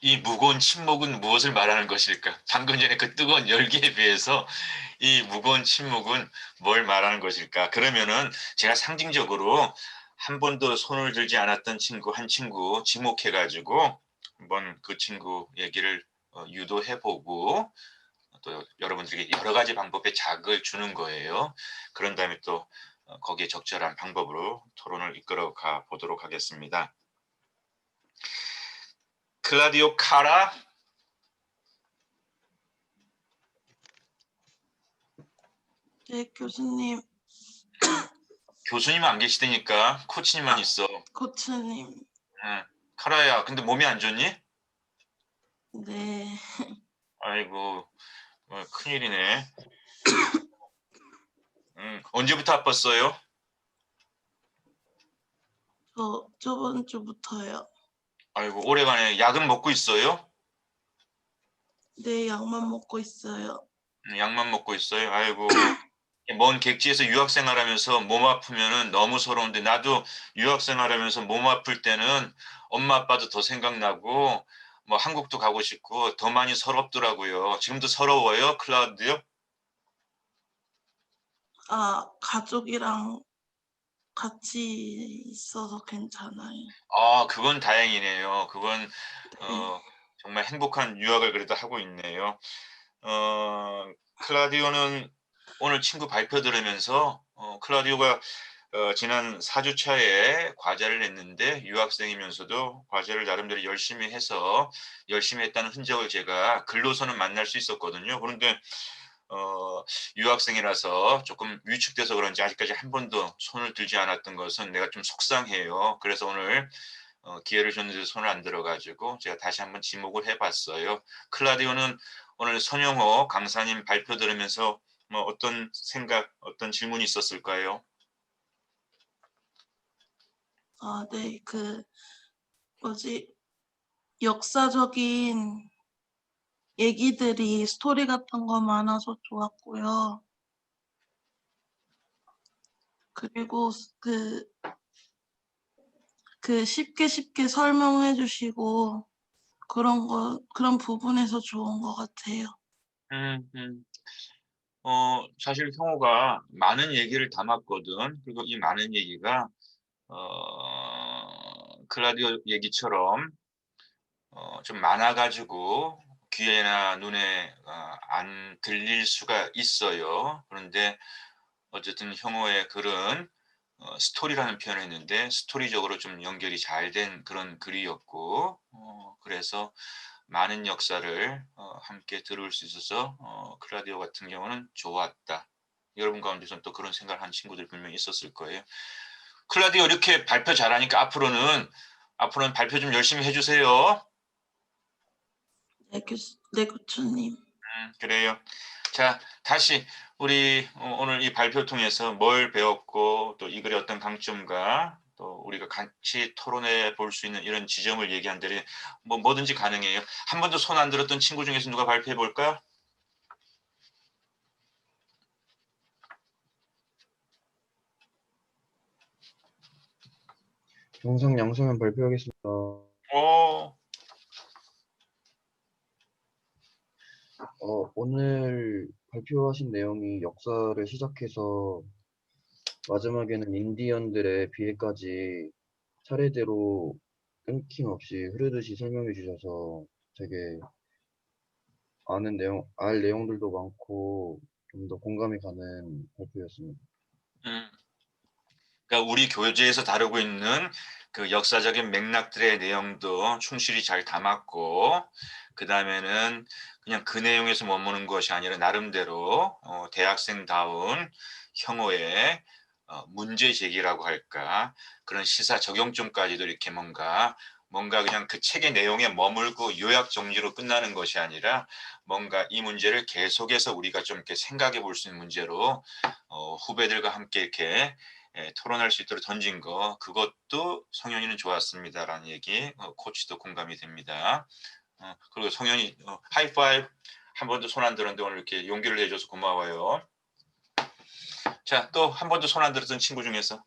이 무거운 침묵은 무엇을 말하는 것일까? 방금 전에 그 뜨거운 열기에 비해서 이 무거운 침묵은 뭘 말하는 것일까? 그러면은 제가 상징적으로 한 번도 손을 들지 않았던 친구 한 친구 지목해가지고 한번 그 친구 얘기를 유도해보고 또 여러분들에게 여러 가지 방법의 자극을 주는 거예요. 그런 다음에 또 거기에 적절한 방법으로 토론을 이끌어 가 보도록 하겠습니다. 클라디오 카라. 네, 교수님, 교수님은 안 계시다니까 코치님만 있어. 코치님. 응. 카라야, 근데 몸이 안 좋니? 네, 아이고, 큰일이네. 언제부터 아팠어요? 저 저번 주부터요. 아이고, 오래간에 약은 먹고 있어요? 네, 약만 먹고 있어요. 약만 먹고 있어요? 아이고, 먼 객지에서 유학 생활하면서 몸 아프면은 너무 서러운데 나도 유학 생활하면서 몸 아플 때는 엄마 아빠도 더 생각나고 뭐 한국도 가고 싶고 더 많이 서럽더라고요. 지금도 서러워요, 클라우디요? 가족이랑 같이 있어서 괜찮아요. 아, 그건 다행이네요. 그건 네. 정말 행복한 유학을 그래도 하고 있네요. 클라우디오는 오늘 친구 발표 들으면서 클라우디오가 지난 4주차에 과제를 냈는데 유학생이면서도 과제를 나름대로 열심히 해서 열심히 했다는 흔적을 제가 글로서는 만날 수 있었거든요. 그런데 유학생이라서 조금 위축돼서 그런지 아직까지 한 번도 손을 들지 않았던 것은 내가 좀 속상해요. 그래서 오늘 기회를 줬는데 손을 안 들어가지고 제가 다시 한번 지목을 해봤어요. 클라디오는 오늘 손영호 강사님 발표 들으면서 뭐 어떤 생각, 어떤 질문이 있었을까요? 네. 뭐지? 역사적인 얘기들이 스토리 같은 거 많아서 좋았고요. 그리고 쉽게 설명해 주시고 그런 부분에서 좋은 것 같아요. 음, 음. 사실 형호가 많은 얘기를 담았거든. 그리고 이 많은 얘기가 클라디오 얘기처럼 좀 많아가지고 귀에나 눈에 안 들릴 수가 있어요. 그런데 어쨌든 형호의 글은 스토리라는 표현을 했는데 스토리적으로 좀 연결이 잘 된 그런 글이었고 그래서 많은 역사를 함께 들을 수 있어서 클라디오 같은 경우는 좋았다. 여러분 가운데서는 또 그런 생각을 한 친구들 분명히 있었을 거예요. 클라디오 이렇게 발표 잘하니까 앞으로는 발표 좀 열심히 해주세요. 네, 교수님. 그래요. 자, 다시 우리 오늘 이 발표 통해서 뭘 배웠고 또 이 글의 어떤 강점과 또 우리가 같이 토론해 볼 수 있는 이런 지점을 얘기한다면 뭐든지 가능해요. 한 번도 손 안 들었던 친구 중에서 누가 발표해 볼까? 영상 양성한 발표하겠습니다. 오, 오늘 발표하신 내용이 역사를 시작해서 마지막에는 인디언들의 비해까지 차례대로 끊김없이 흐르듯이 설명해 주셔서 되게 알 내용들도 많고 좀 더 공감이 가는 발표였습니다. 음. 그러니까 우리 교재에서 다루고 있는 그 역사적인 맥락들의 내용도 충실히 잘 담았고, 그 다음에는 그냥 그 내용에서 머무는 것이 아니라 나름대로 대학생다운 형호의 문제 제기라고 할까, 그런 시사 적용점까지도 이렇게 뭔가 그냥 그 책의 내용에 머물고 요약 정리로 끝나는 것이 아니라 뭔가 이 문제를 계속해서 우리가 좀 이렇게 생각해 볼 수 있는 문제로 후배들과 함께 이렇게 토론할 수 있도록 던진 거 그것도 성현이는 좋았습니다라는 얘기 코치도 공감이 됩니다. 그리고 성현이 하이파이브 한 번도 손 안 들었는데 오늘 이렇게 용기를 내줘서 고마워요. 자, 또 한 번도 손 안 들었던 친구 중에서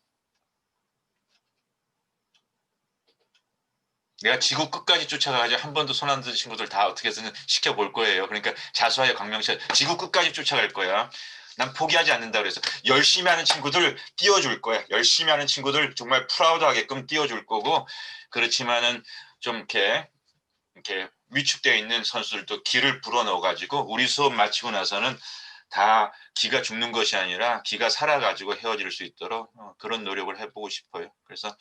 내가 지구 끝까지 쫓아가가지고 한 번도 손 안 들은 친구들 다 어떻게 해서는 시켜볼 거예요. 그러니까 자수하여 광명시 지구 끝까지 쫓아갈 거야. 난 포기하지 않는다 그래서 열심히 하는 친구들 띄워줄 거야. 열심히 하는 친구들 정말 프라우드하게끔 띄워줄 거고 그렇지만은 좀 이렇게 위축되어 있는 선수들도 기를 불어넣어가지고 우리 수업 마치고 나서는 다 기가 죽는 것이 아니라 기가 살아가지고 헤어질 수 있도록 그런 노력을 해보고 싶어요. 그래서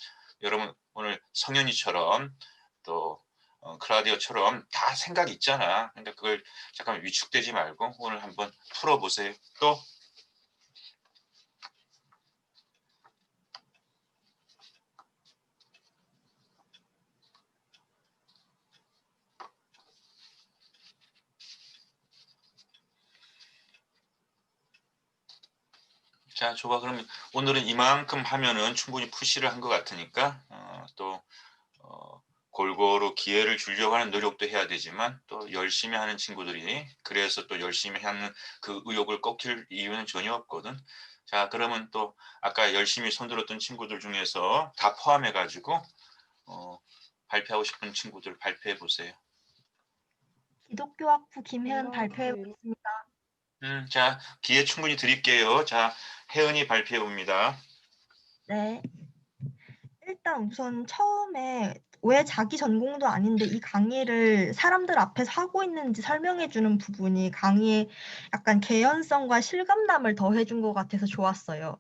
여러분 오늘 성현이처럼 또 클라우디오처럼 다 생각이 있잖아. 그러니까 그걸 잠깐 위축되지 말고 오늘 한번 풀어보세요. 또 자, 줘봐. 그러면 오늘은 이만큼 하면은 충분히 푸시를 한 것 같으니까 또 골고루 골고루 기회를 주려고 하는 노력도 해야 되지만 또 열심히 하는 친구들이 그래서 또 열심히 하는 그 의욕을 꺾일 이유는 전혀 없거든. 자, 그러면 또 아까 열심히 손들었던 친구들 중에서 다 포함해 가지고 발표하고 싶은 친구들 발표해 보세요. 기독교학부 김혜은 발표해 보겠습니다. 자, 기회 충분히 드릴게요. 자, 혜은이 발표해 봅니다. 네. 일단 우선 처음에 왜 자기 전공도 아닌데 이 강의를 사람들 앞에서 하고 있는지 설명해 주는 부분이 강의에 약간 개연성과 실감남을 더해 준 것 같아서 좋았어요.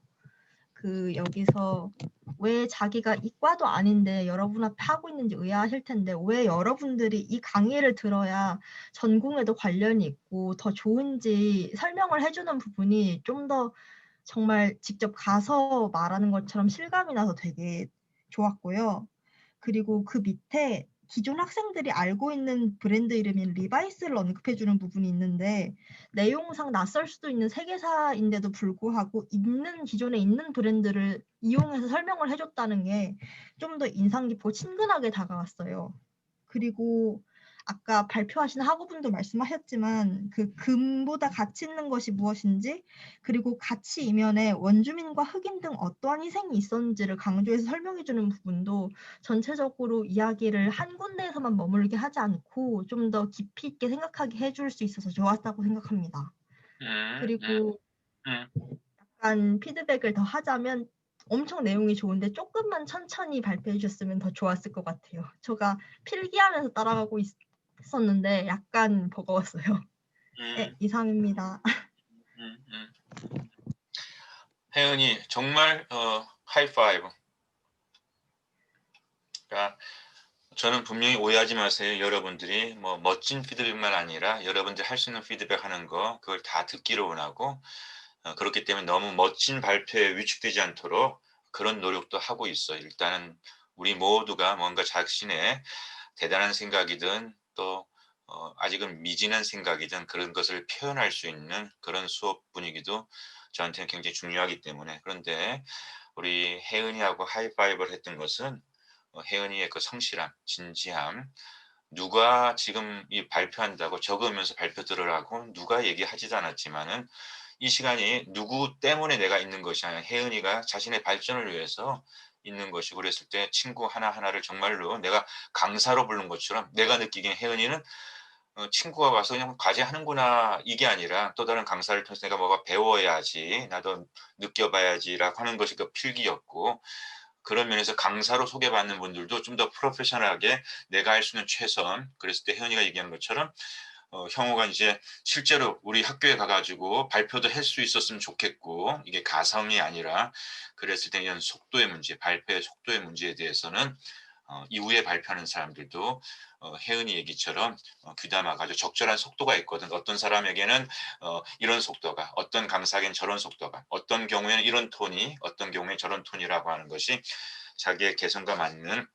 여기서 왜 자기가 이과도 아닌데 여러분 앞에 하고 있는지 의아하실 텐데 왜 여러분들이 이 강의를 들어야 전공에도 관련이 있고 더 좋은지 설명을 해주는 부분이 좀 더 정말 직접 가서 말하는 것처럼 실감이 나서 되게 좋았고요. 그리고 그 밑에 기존 학생들이 알고 있는 브랜드 이름인 리바이스를 언급해주는 부분이 있는데 내용상 낯설 수도 있는 세계사인데도 불구하고 기존에 있는 브랜드를 이용해서 설명을 해줬다는 게 좀 더 인상 깊고 친근하게 다가왔어요. 그리고 아까 발표하신 학우분도 말씀하셨지만 그 금보다 가치 있는 것이 무엇인지 그리고 가치 이면에 원주민과 흑인 등 어떠한 희생이 있었는지를 강조해서 설명해주는 부분도 전체적으로 이야기를 한 군데에서만 머물게 하지 않고 좀 더 깊이 있게 생각하게 해줄 수 있어서 좋았다고 생각합니다. 그리고 약간 피드백을 더 하자면 엄청 내용이 좋은데 조금만 천천히 발표해 주셨으면 더 좋았을 것 같아요. 제가 필기하면서 따라가고 있었는데 약간 버거웠어요. 네, 이상입니다. 혜은이 정말 하이파이브. 그러니까 저는 분명히 오해하지 마세요. 여러분들이 뭐 멋진 피드백만 아니라 여러분들이 할 수 있는 피드백 하는 거 그걸 다 듣기를 원하고 그렇기 때문에 너무 멋진 발표에 위축되지 않도록 그런 노력도 하고 있어요. 일단은 우리 모두가 뭔가 자신의 대단한 생각이든 또 아직은 미진한 생각이든 그런 것을 표현할 수 있는 그런 수업 분위기도 저한테는 굉장히 중요하기 때문에 그런데 우리 혜은이하고 하이파이브를 했던 것은 혜은이의 그 성실함, 진지함, 누가 지금 이 발표한다고 적으면서 발표 들으라고 누가 얘기하지도 않았지만은 이 시간이 누구 때문에 내가 있는 것이 아니라 혜은이가 자신의 발전을 위해서 있는 것이고 그랬을 때 친구 하나하나를 정말로 내가 강사로 부른 것처럼 내가 느끼기엔 혜은이는 친구가 와서 그냥 과제하는구나 이게 아니라 또 다른 강사를 통해서 내가 뭐가 배워야지 나도 느껴봐야지라고 하는 것이 그 필기였고 그런 면에서 강사로 소개받는 분들도 좀 더 프로페셔널하게 내가 할 수 있는 최선 그랬을 때 혜은이가 얘기한 것처럼 형우가 이제 실제로 우리 학교에 가가지고 발표도 할 수 있었으면 좋겠고 이게 가성이 아니라 그랬을 때 이런 속도의 문제 발표의 속도의 문제에 대해서는 이후에 발표하는 사람들도 혜은이 얘기처럼 귀담아가지고 적절한 속도가 있거든. 어떤 사람에게는 이런 속도가, 어떤 강사에게는 저런 속도가, 어떤 경우에는 이런 톤이, 어떤 경우에 저런 톤이라고 하는 것이 자기의 개성과 맞는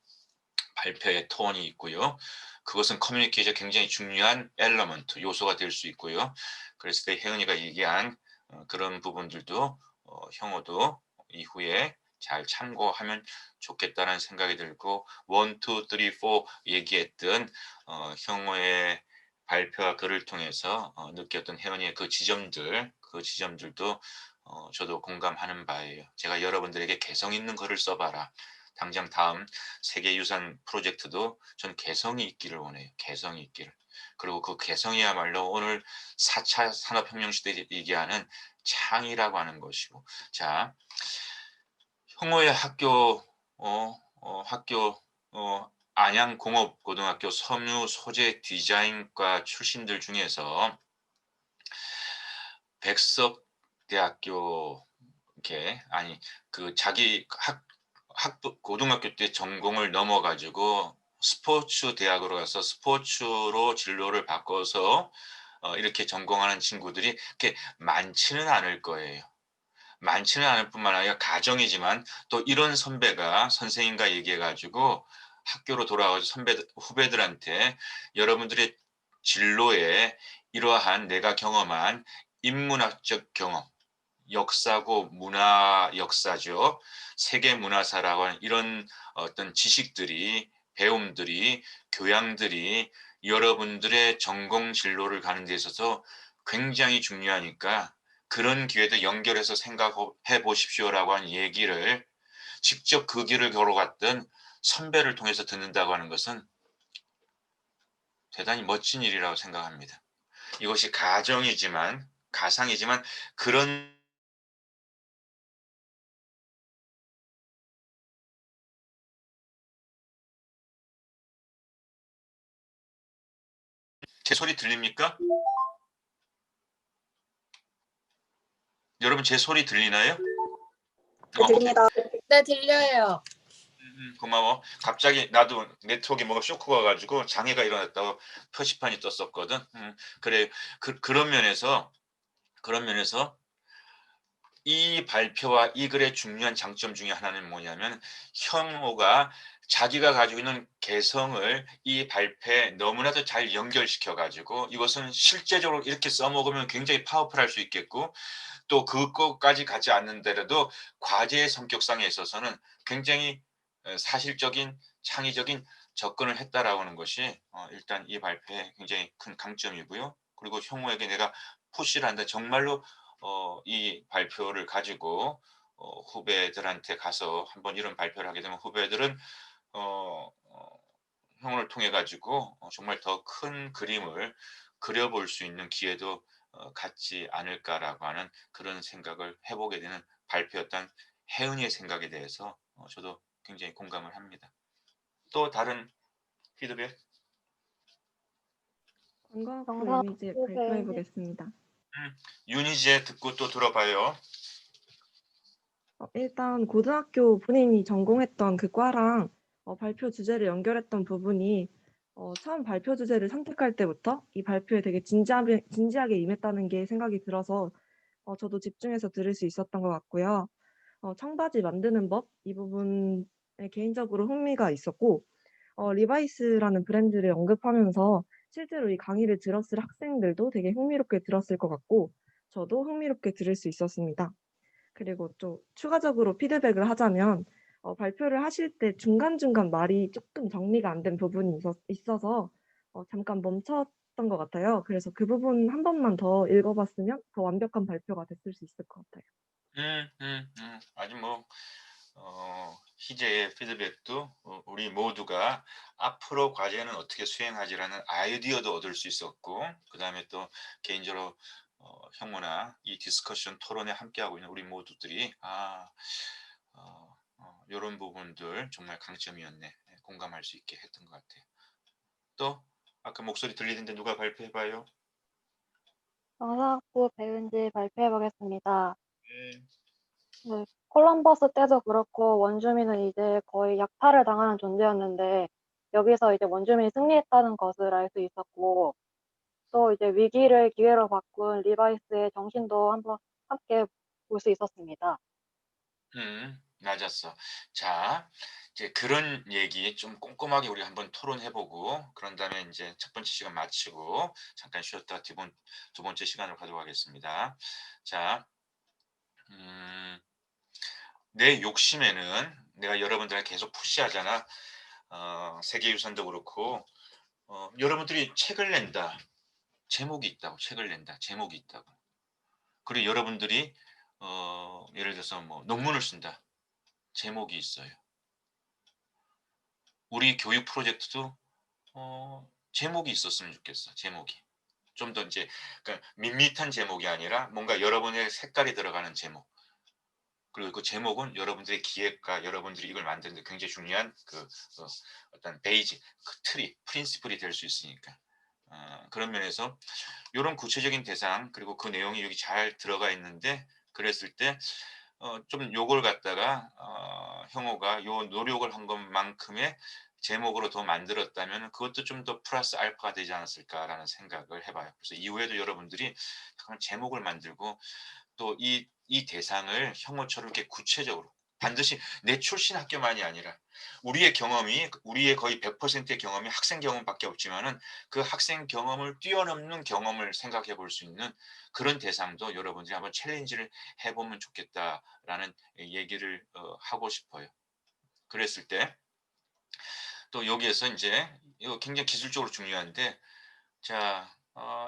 발표의 톤이 있고요. 그것은 커뮤니케이션에 굉장히 중요한 엘러먼트, 요소가 될 수 있고요. 그랬을 때 혜은이가 얘기한 그런 부분들도 형우도 이후에 잘 참고하면 좋겠다는 생각이 들고 1, 2, 3, 4 얘기했던 형우의 발표와 글을 통해서 느꼈던 혜은이의 그 지점들도 저도 공감하는 바예요. 제가 여러분들에게 개성 있는 글을 써봐라. 당장 다음 세계유산 프로젝트도 전 개성이 있기를 원해요. 개성이 있기를. 그리고 그 개성이야말로 오늘 4차 산업혁명 시대에 얘기하는 창의라고 하는 것이고 자 형호의 학교 안양공업고등학교 섬유 소재 디자인과 출신들 중에서 백석대학교 이렇게 아니 그 자기 고등학교 때 전공을 넘어가지고 스포츠 대학으로 가서 스포츠로 진로를 바꿔서 이렇게 전공하는 친구들이 그렇게 많지는 않을 거예요. 많지는 않을 뿐만 아니라 가정이지만 또 이런 선배가 선생님과 얘기해가지고 학교로 돌아와서 후배들한테 여러분들의 진로에 이러한 내가 경험한 인문학적 경험 역사고 문화 역사죠. 세계 문화사라고 하는 이런 어떤 지식들이 배움들이, 교양들이 여러분들의 전공 진로를 가는 데 있어서 굉장히 중요하니까 그런 기회도 연결해서 생각해 보십시오라고 한 얘기를 직접 그 길을 걸어갔던 선배를 통해서 듣는다고 하는 것은 대단히 멋진 일이라고 생각합니다. 이것이 가상이지만 그런 제 소리 들립니까? 여러분 제 소리 들리나요? 들립니다. 네, 들려요. 고마워. 갑자기 나도 네트워크에 뭐가 쇼크가 가지고 장애가 일어났다고 표시판이 떴었거든. 그래 그런 면에서 이 발표와 이 글의 중요한 장점 중에 하나는 뭐냐면 형호가 자기가 가지고 있는 개성을 이 발표에 너무나도 잘 연결시켜 가지고 이것은 실제적으로 이렇게 써먹으면 굉장히 파워풀할 수 있겠고 또 그것까지 가지 않는데라도 과제의 성격상에 있어서는 굉장히 사실적인 창의적인 접근을 했다라고 하는 것이 일단 이 발표의 굉장히 큰 강점이고요. 그리고 형호에게 내가 푸시를 한다. 정말로 이 발표를 가지고 후배들한테 가서 한번 이런 발표를 하게 되면 후배들은 형을 통해 가지고 정말 더 큰 그림을 그려볼 수 있는 기회도 갖지 않을까라고 하는 그런 생각을 해보게 되는 발표였던 혜은이의 생각에 대해서 저도 굉장히 공감을 합니다. 또 다른 피드백? 건강학부 이미지 발표해 보겠습니다. 유니제 듣고 또 들어봐요. 일단 고등학교 본인이 전공했던 그 과랑 발표 주제를 연결했던 부분이 처음 발표 주제를 선택할 때부터 이 발표에 되게 진지하게 임했다는 게 생각이 들어서 저도 집중해서 들을 수 있었던 것 같고요. 청바지 만드는 법 이 부분에 개인적으로 흥미가 있었고 리바이스라는 브랜드를 언급하면서 실제로 이 강의를 들었을 학생들도 되게 흥미롭게 들었을 것 같고 저도 흥미롭게 들을 수 있었습니다. 그리고 또 추가적으로 피드백을 하자면 발표를 하실 때 중간중간 말이 조금 정리가 안 된 부분이 있어서 잠깐 멈췄던 것 같아요. 그래서 그 부분 한 번만 더 읽어봤으면 더 완벽한 발표가 됐을 수 있을 것 같아요. 아주 희재의 피드백도 우리 모두가 앞으로 과제는 어떻게 수행하지라는 아이디어도 얻을 수 있었고 그 다음에 또 개인적으로 형무나 이 디스커션 토론에 함께하고 있는 우리 모두들이 이런 부분들 정말 강점이었네. 공감할 수 있게 했던 것 같아요. 또 아까 목소리 들리는데 누가 발표해봐요? 건강학부 배은지 발표해 보겠습니다. 네, 콜럼버스 때도 그렇고 원주민은 이제 거의 약탈을 당하는 존재였는데 여기서 이제 원주민이 승리했다는 것을 알 수 있었고 또 이제 위기를 기회로 바꾼 리바이스의 정신도 한번 함께 볼 수 있었습니다. 맞았어. 자, 이제 그런 얘기 좀 꼼꼼하게 우리 한번 토론해보고 그런 다음에 이제 첫 번째 시간 마치고 잠깐 쉬었다가 두 번째 시간을 가져가겠습니다. 자, 내 욕심에는 내가 여러분들한테 계속 푸시하잖아. 세계유산도 그렇고 여러분들이 책을 낸다. 제목이 있다고. 책을 낸다. 제목이 있다고. 그리고 여러분들이 예를 들어서 뭐 논문을 쓴다. 제목이 있어요. 우리 교육 프로젝트도 제목이 있었으면 좋겠어. 제목이. 좀 더 이제 그러니까 밋밋한 제목이 아니라 뭔가 여러분의 색깔이 들어가는 제목. 그리고 그 제목은 여러분들의 기획과 여러분들이 이걸 만드는데 굉장히 중요한 그 어떤 베이지, 그 틀이, 프린시플이 될 수 있으니까. 그런 면에서 이런 구체적인 대상 그리고 그 내용이 여기 잘 들어가 있는데 그랬을 때 좀 요걸 갖다가 형호가 요 노력을 한 것만큼의 제목으로 더 만들었다면 그것도 좀 더 플러스 알파가 되지 않았을까라는 생각을 해봐요. 그래서 이후에도 여러분들이 제목을 만들고 또 이 대상을 형호처럼 이렇게 구체적으로 반드시 내 출신 학교만이 아니라 우리의 경험이 우리의 거의 100%의 경험이 학생 경험밖에 없지만은 그 학생 경험을 뛰어넘는 경험을 생각해 볼 수 있는 그런 대상도 여러분들이 한번 챌린지를 해보면 좋겠다라는 얘기를 하고 싶어요. 그랬을 때 또 여기에서 이제 이거 굉장히 기술적으로 중요한데, 자,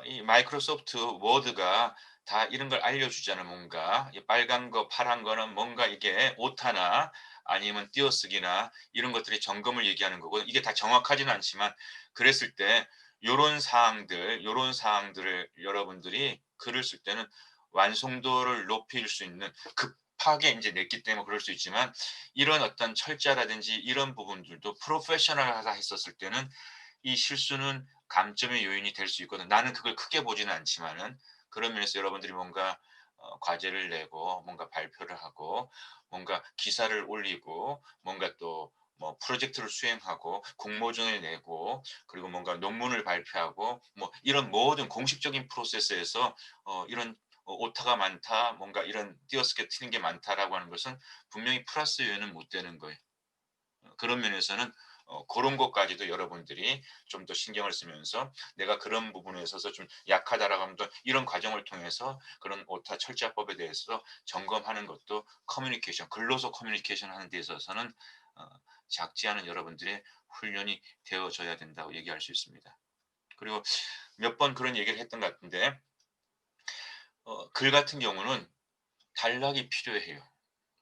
이 마이크로소프트 워드가 다 이런 걸 알려주잖아요. 뭔가 이 빨간 거, 파란 거는 뭔가 이게 오타나 아니면 띄어쓰기나 이런 것들이 점검을 얘기하는 거고, 이게 다 정확하지는 않지만 그랬을 때 요런 사항들을 여러분들이 글을 쓸 때는 완성도를 높일 수 있는, 급하게 이제 냈기 때문에 그럴 수 있지만 이런 어떤 철자라든지 이런 부분들도 프로페셔널하다 했었을 때는 이 실수는 감점의 요인이 될 수 있거든. 나는 그걸 크게 보지는 않지만은, 그런 면에서 여러분들이 뭔가 과제를 내고 뭔가 발표를 하고 뭔가 기사를 올리고 뭔가 또 뭐 프로젝트를 수행하고 공모전을 내고 그리고 뭔가 논문을 발표하고 뭐 이런 모든 공식적인 프로세스에서 이런 오타가 많다, 뭔가 이런 띄어쓰기 틀린 게 많다라고 하는 것은 분명히 플러스 요인은 못 되는 거예요. 그런 면에서는 그런 것까지도 여러분들이 좀 더 신경을 쓰면서 내가 그런 부분에 있어서 좀 약하다라고 하면 또 이런 과정을 통해서 그런 오타 철자법에 대해서 점검하는 것도 커뮤니케이션, 글로서 커뮤니케이션 하는 데 있어서는 작지 않은 여러분들의 훈련이 되어져야 된다고 얘기할 수 있습니다. 그리고 몇 번 그런 얘기를 했던 것 같은데, 글 같은 경우는 단락이 필요해요.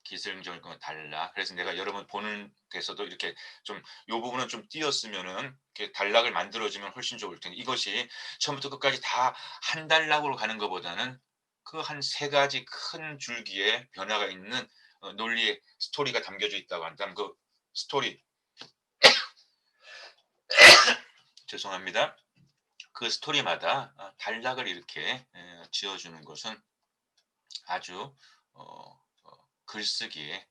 기술적인 건 달라. 그래서 내가 여러분 보는 데서도 이렇게 좀 요 부분은 좀 띄었으면은 이렇게 단락을 만들어주면 훨씬 좋을 텐데, 이것이 처음부터 끝까지 다 한 단락으로 가는 것보다는 그 한 3가지 큰 줄기에 변화가 있는 논리의 스토리가 담겨져 있다고 한다면 그 스토리 죄송합니다. 그 스토리마다 단락을 이렇게 지어주는 것은 아주 글쓰기에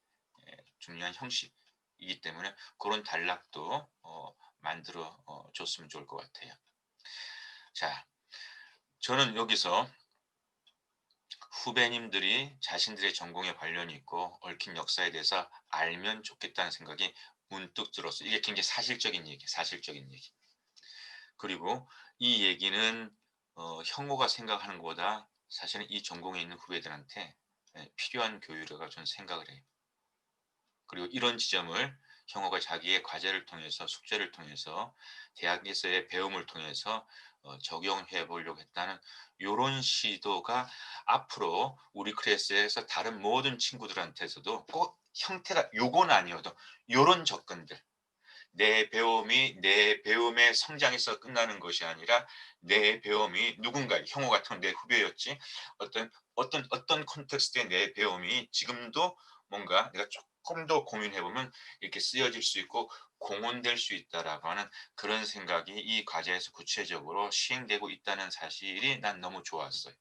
중요한 형식이기 때문에 그런 단락도 만들어 줬으면 좋을 것 같아요. 자, 저는 여기서 후배님들이 자신들의 전공에 관련이 있고 얽힌 역사에 대해서 알면 좋겠다는 생각이 문득 들었어요. 이게 굉장히 사실적인 얘기. 그리고 이 얘기는 형호가 생각하는 것보다 사실은 이 전공에 있는 후배들한테 필요한 교육이라고 저는 생각을 해요. 그리고 이런 지점을 형호가 자기의 과제를 통해서, 숙제를 통해서, 대학에서의 배움을 통해서 적용해 보려고 했다는 이런 시도가 앞으로 우리 클래스에서 다른 모든 친구들한테서도 꼭 형태가 요건 아니어도 이런 접근들, 내 배움의 성장에서 끝나는 것이 아니라 내 배움이 누군가, 형호 같은 내 후배였지, 어떤 콘텍스트의 내 배움이 지금도 뭔가 내가 조금 더 고민해보면 이렇게 쓰여질 수 있고 공헌될 수 있다라고 하는 그런 생각이 이 과제에서 구체적으로 시행되고 있다는 사실이 난 너무 좋았어요.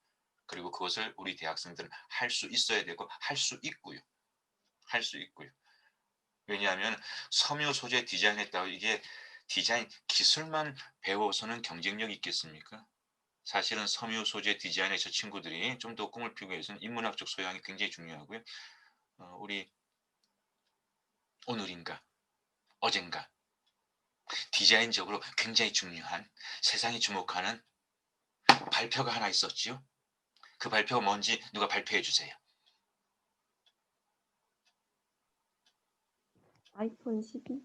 그리고 그것을 우리 대학생들은 할 수 있어야 되고 할 수 있고요. 왜냐하면 섬유 소재 디자인했다고 이게 디자인 기술만 배워서는 경쟁력이 있겠습니까? 사실은 섬유 소재 디자인의 저 친구들이 좀 더 꿈을 피우기 위해서는 인문학적 소양이 굉장히 중요하고요. 우리 오늘인가 어젠가 디자인적으로 굉장히 중요한, 세상이 주목하는 발표가 하나 있었지요. 그 발표가 뭔지 누가 발표해 주세요. 아이폰 12?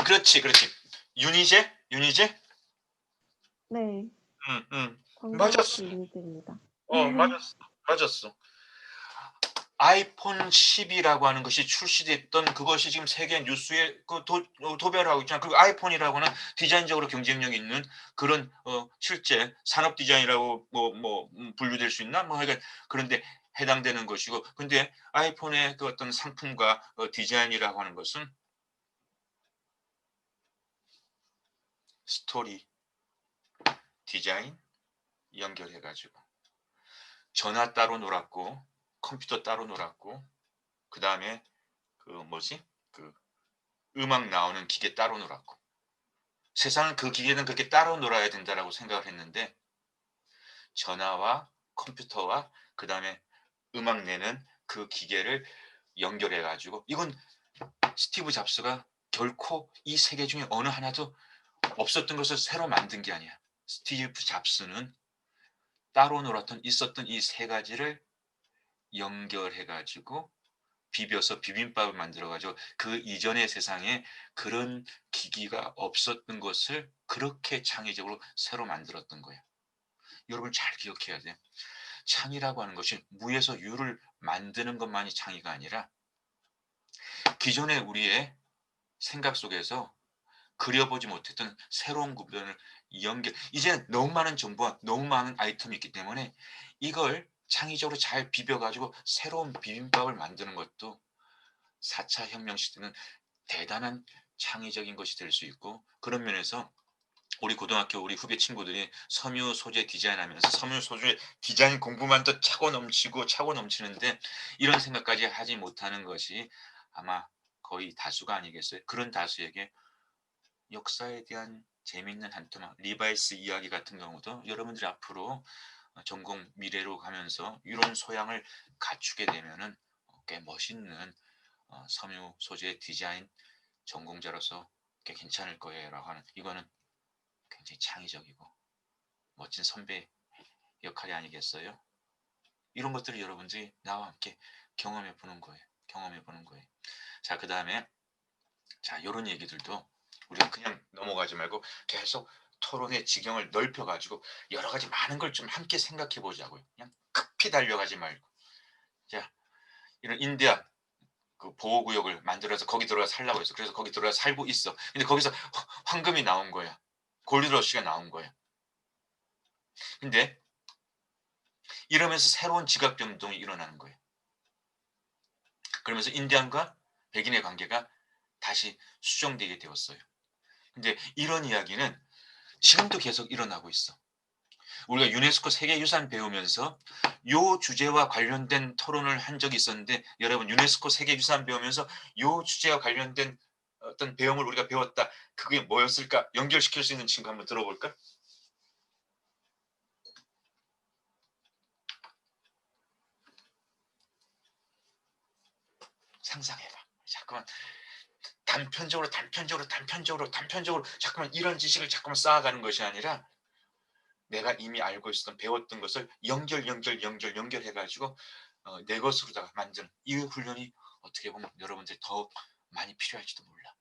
그렇지. 윤희재? 네, 맞았어. 광고마크 유니드입니다. 맞았어. 아이폰 10이라고 하는 것이 출시됐던 그것이 지금 세계 뉴스에 도배하고 있잖아. 그리고 아이폰이라고는 디자인적으로 경쟁력 있는 그런 실제 산업 디자인이라고 분류될 수 있나? 그러니까 그런데 해당되는 것이고, 근데 아이폰의 그 어떤 상품과 디자인이라고 하는 것은 스토리, 디자인 연결해가지고 전화 따로 놀았고 컴퓨터 따로 놀았고 그 다음에 그 음악 나오는 기계 따로 놀았고, 세상은 그 기계는 그렇게 따로 놀아야 된다라고 생각을 했는데 전화와 컴퓨터와 그 다음에 음악 내는 그 기계를 연결해 가지고, 이건 스티브 잡스가 결코 이 세계 중에 어느 하나도 없었던 것을 새로 만든 게 아니야. 스티브 잡스는 따로 놀았던 있었던 이 3가지를 연결해 가지고 비벼서 비빔밥을 만들어가지고 그 이전의 세상에 그런 기기가 없었던 것을 그렇게 창의적으로 새로 만들었던 거예요. 여러분 잘 기억해야 돼요. 창의라고 하는 것이 무에서 유를 만드는 것만이 창의가 아니라 기존의 우리의 생각 속에서 그려보지 못했던 새로운 구별을 이제 너무 많은 정보와 너무 많은 아이템이 있기 때문에 이걸 창의적으로 잘 비벼가지고 새로운 비빔밥을 만드는 것도 4차 혁명 시대는 대단한 창의적인 것이 될 수 있고, 그런 면에서 우리 고등학교 우리 후배 친구들이 섬유 소재 디자인하면서 섬유 소재 디자인 공부만 더 차고 넘치는데 이런 생각까지 하지 못하는 것이 아마 거의 다수가 아니겠어요. 그런 다수에게 역사에 대한 재미있는 한 토막, 리바이스 이야기 같은 경우도 여러분들이 앞으로 전공 미래로 가면서 이런 소양을 갖추게 되면은 꽤 멋있는 섬유 소재 디자인 전공자로서 꽤 괜찮을 거예요라고 하는, 이거는 굉장히 창의적이고 멋진 선배 역할이 아니겠어요? 이런 것들을 여러분들이 나와 함께 경험해 보는 거예요. 자, 그 다음에 자, 이런 얘기들도 우리가 그냥 넘어가지 말고 계속 토론의 지경을 넓혀가지고 여러 가지 많은 걸 좀 함께 생각해 보자고요. 그냥 급히 달려가지 말고. 자, 이런 인디아 그 보호구역을 만들어서 거기 들어가 살라고 했어. 그래서 거기 들어가 살고 있어. 근데 거기서 황금이 나온 거야. 골드러시가 나온 거야. 근데 이러면서 새로운 지각 변동이 일어나는 거예요. 그러면서 인디안과 백인의 관계가 다시 수정되게 되었어요. 근데 이런 이야기는 지금도 계속 일어나고 있어. 우리가 유네스코 세계유산 배우면서 요 주제와 관련된 토론을 한 적이 있었는데, 여러분 유네스코 세계유산 배우면서 요 주제와 관련된 어떤 배움을 우리가 배웠다. 그게 뭐였을까? 연결시킬 수 있는 친구 한번 들어볼까? 상상해봐. 잠깐만 단편적으로 잠깐만 이런 지식을 잠깐만 쌓아가는 것이 아니라 내가 이미 알고 있었던 배웠던 것을 연결해가지고 내 것으로다가 만드는 이 훈련이 어떻게 보면 여러분들이 더 많이 필요할지도 몰라.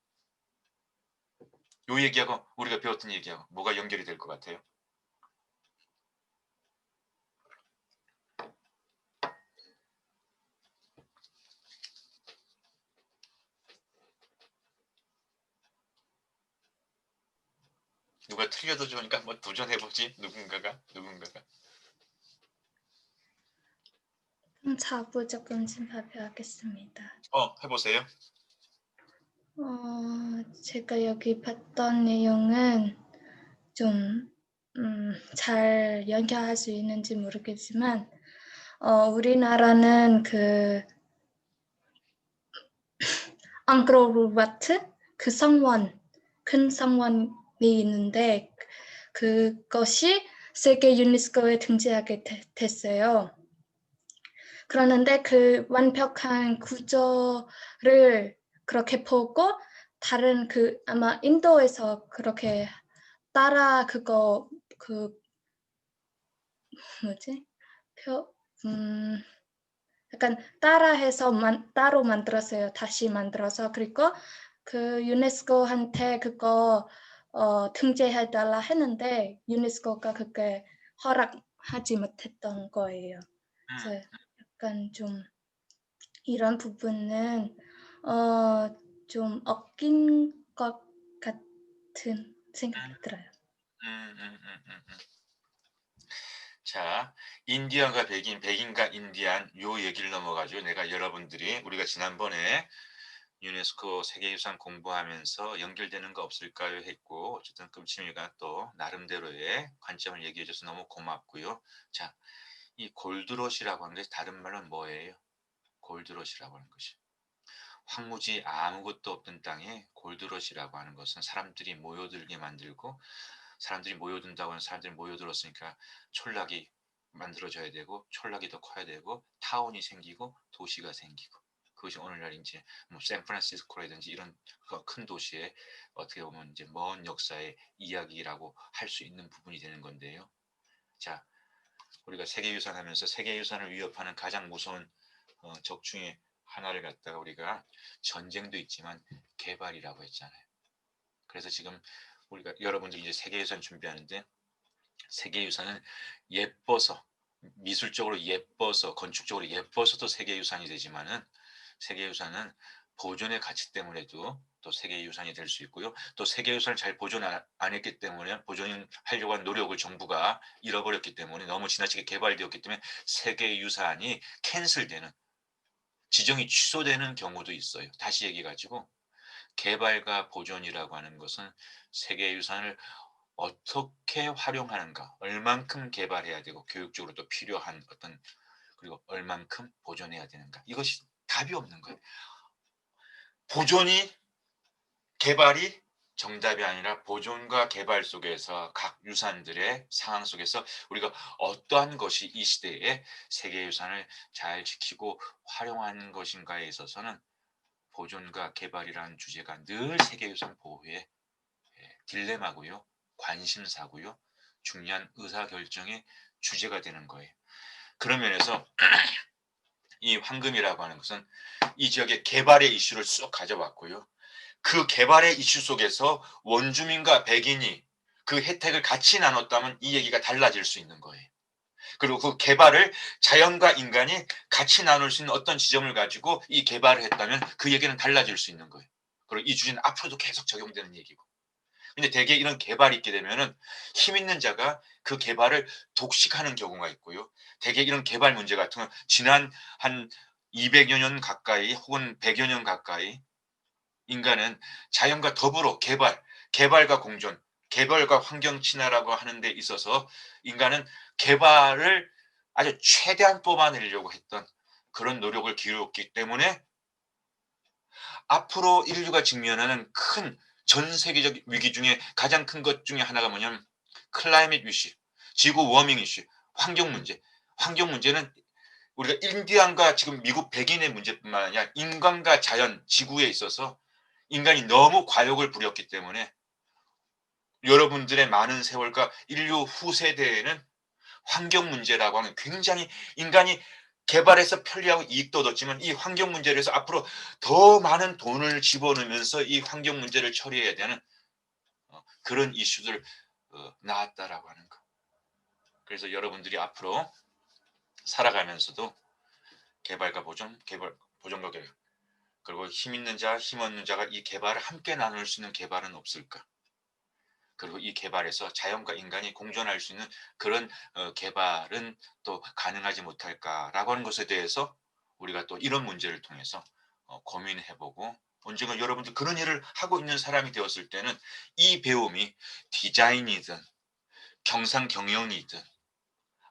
요 얘기하고 우리가 배웠던 얘기하고 뭐가 연결이 될 것 같아요? 누가 틀려도 좋으니까 한번 도전해보지. 누군가가 자부 조금 좀 발표하겠습니다. 해보세요. 제가 여기 봤던 내용은 좀 잘 연결할 수 있는지 모르겠지만 우리나라는 그 앙코르와트 그 성원, 큰 성원이 있는데 그것이 세계 유네스코에 등재하게 됐어요. 그러는데 그 완벽한 구조를 그렇게 보고 다른 그 아마 인도에서 그렇게 따라 그거 그 뭐지? 약간 따라해서 따로 만들었어요. 다시 만들어서. 그리고 그 유네스코한테 그거 등재해달라 했는데 유네스코가 그게 허락하지 못했던 거예요. 그래서 약간 좀 이런 부분은 좀 엇긴 것 같은 생각이 들어요. 자, 인디안과 백인과 인디안 요 얘기를 넘어가지고 내가 우리가 지난번에 유네스코 세계유산 공부하면서 연결되는 거 없을까요 했고, 어쨌든 금치미가 또 나름대로의 관점을 얘기해줘서 너무 고맙고요. 자, 이 골드러시라고 하는 것이 다른 말로는 뭐예요? 골드러시라고 하는 것이 황무지 아무것도 없던 땅에 골드러시라고 하는 것은 사람들이 모여들게 만들고, 사람들이 모여든다고 하는 사람들이 모여들었으니까 촌락이 만들어져야 되고, 촌락이 더 커야 되고, 타운이 생기고 도시가 생기고, 그것이 오늘날 이제 뭐 샌프란시스코라든지 이런 큰 도시에 어떻게 보면 이제 먼 역사의 이야기라고 할 수 있는 부분이 되는 건데요. 자, 우리가 세계유산 하면서 세계유산을 위협하는 가장 무서운 적 중에 하나를 갖다가 우리가 전쟁도 있지만 개발이라고 했잖아요. 그래서 지금 우리가 여러분들이 이제 세계유산 준비하는데 세계유산은 예뻐서 미술적으로 예뻐서 건축적으로 예뻐서도 세계유산이 되지만은 세계유산은 보존의 가치 때문에도 또 세계유산이 될 수 있고요. 또 세계유산을 잘 보존 안 했기 때문에 보존하려고 한 노력을 정부가 잃어버렸기 때문에 너무 지나치게 개발되었기 때문에 세계유산이 캔슬되는 지정이 취소되는 경우도 있어요. 다시 얘기해 가지고 개발과 보존이라고 하는 것은 세계유산을 어떻게 활용하는가, 얼만큼 개발해야 되고 교육적으로 또 필요한 어떤 그리고 얼만큼 보존해야 되는가 이것이 답이 없는 거예요. 보존이 개발이 정답이 아니라 보존과 개발 속에서 각 유산들의 상황 속에서 우리가 어떠한 것이 이 시대에 세계유산을 잘 지키고 활용하는 것인가에 있어서는 보존과 개발이라는 주제가 늘 세계유산 보호의 딜레마고요. 관심사고요. 중요한 의사결정의 주제가 되는 거예요. 그런 면에서 이 황금이라고 하는 것은 이 지역의 개발의 이슈를 쑥 가져왔고요. 그 개발의 이슈 속에서 원주민과 백인이 그 혜택을 같이 나눴다면 이 얘기가 달라질 수 있는 거예요. 그리고 그 개발을 자연과 인간이 같이 나눌 수 있는 어떤 지점을 가지고 이 개발을 했다면 그 얘기는 달라질 수 있는 거예요. 그리고 이 주제는 앞으로도 계속 적용되는 얘기고. 근데 대개 이런 개발이 있게 되면은 힘 있는 자가 그 개발을 독식하는 경우가 있고요. 대개 이런 개발 문제 같은 건 지난 한 200여 년 가까이 혹은 100여 년 가까이 인간은 자연과 더불어 개발과 공존, 개발과 환경 친화라고 하는 데 있어서 인간은 개발을 아주 최대한 뽑아내려고 했던 그런 노력을 기울였기 때문에 앞으로 인류가 직면하는 큰 전 세계적 위기 중에 가장 큰 것 중에 하나가 뭐냐면 클라이밋 이슈, 지구 워밍 이슈, 환경 문제. 환경 문제는 우리가 인디안과 지금 미국 백인의 문제뿐만 아니라 인간과 자연, 지구에 있어서 인간이 너무 과욕을 부렸기 때문에 여러분들의 많은 세월과 인류 후세대에는 환경 문제라고 하는 굉장히 인간이 개발해서 편리하고 이익도 얻었지만 이 환경 문제를 해서 앞으로 더 많은 돈을 집어넣으면서 이 환경 문제를 처리해야 되는 그런 이슈들 나왔다라고 하는 거. 그래서 여러분들이 앞으로 살아가면서도 개발과 보존, 보존과 개발 그리고 힘 있는 자, 힘 없는 자가 이 개발을 함께 나눌 수 있는 개발은 없을까? 그리고 이 개발에서 자연과 인간이 공존할 수 있는 그런 개발은 또 가능하지 못할까라고 하는 것에 대해서 우리가 또 이런 문제를 통해서 고민해보고 언젠가 여러분들 그런 일을 하고 있는 사람이 되었을 때는 이 배움이 디자인이든 경상 경영이든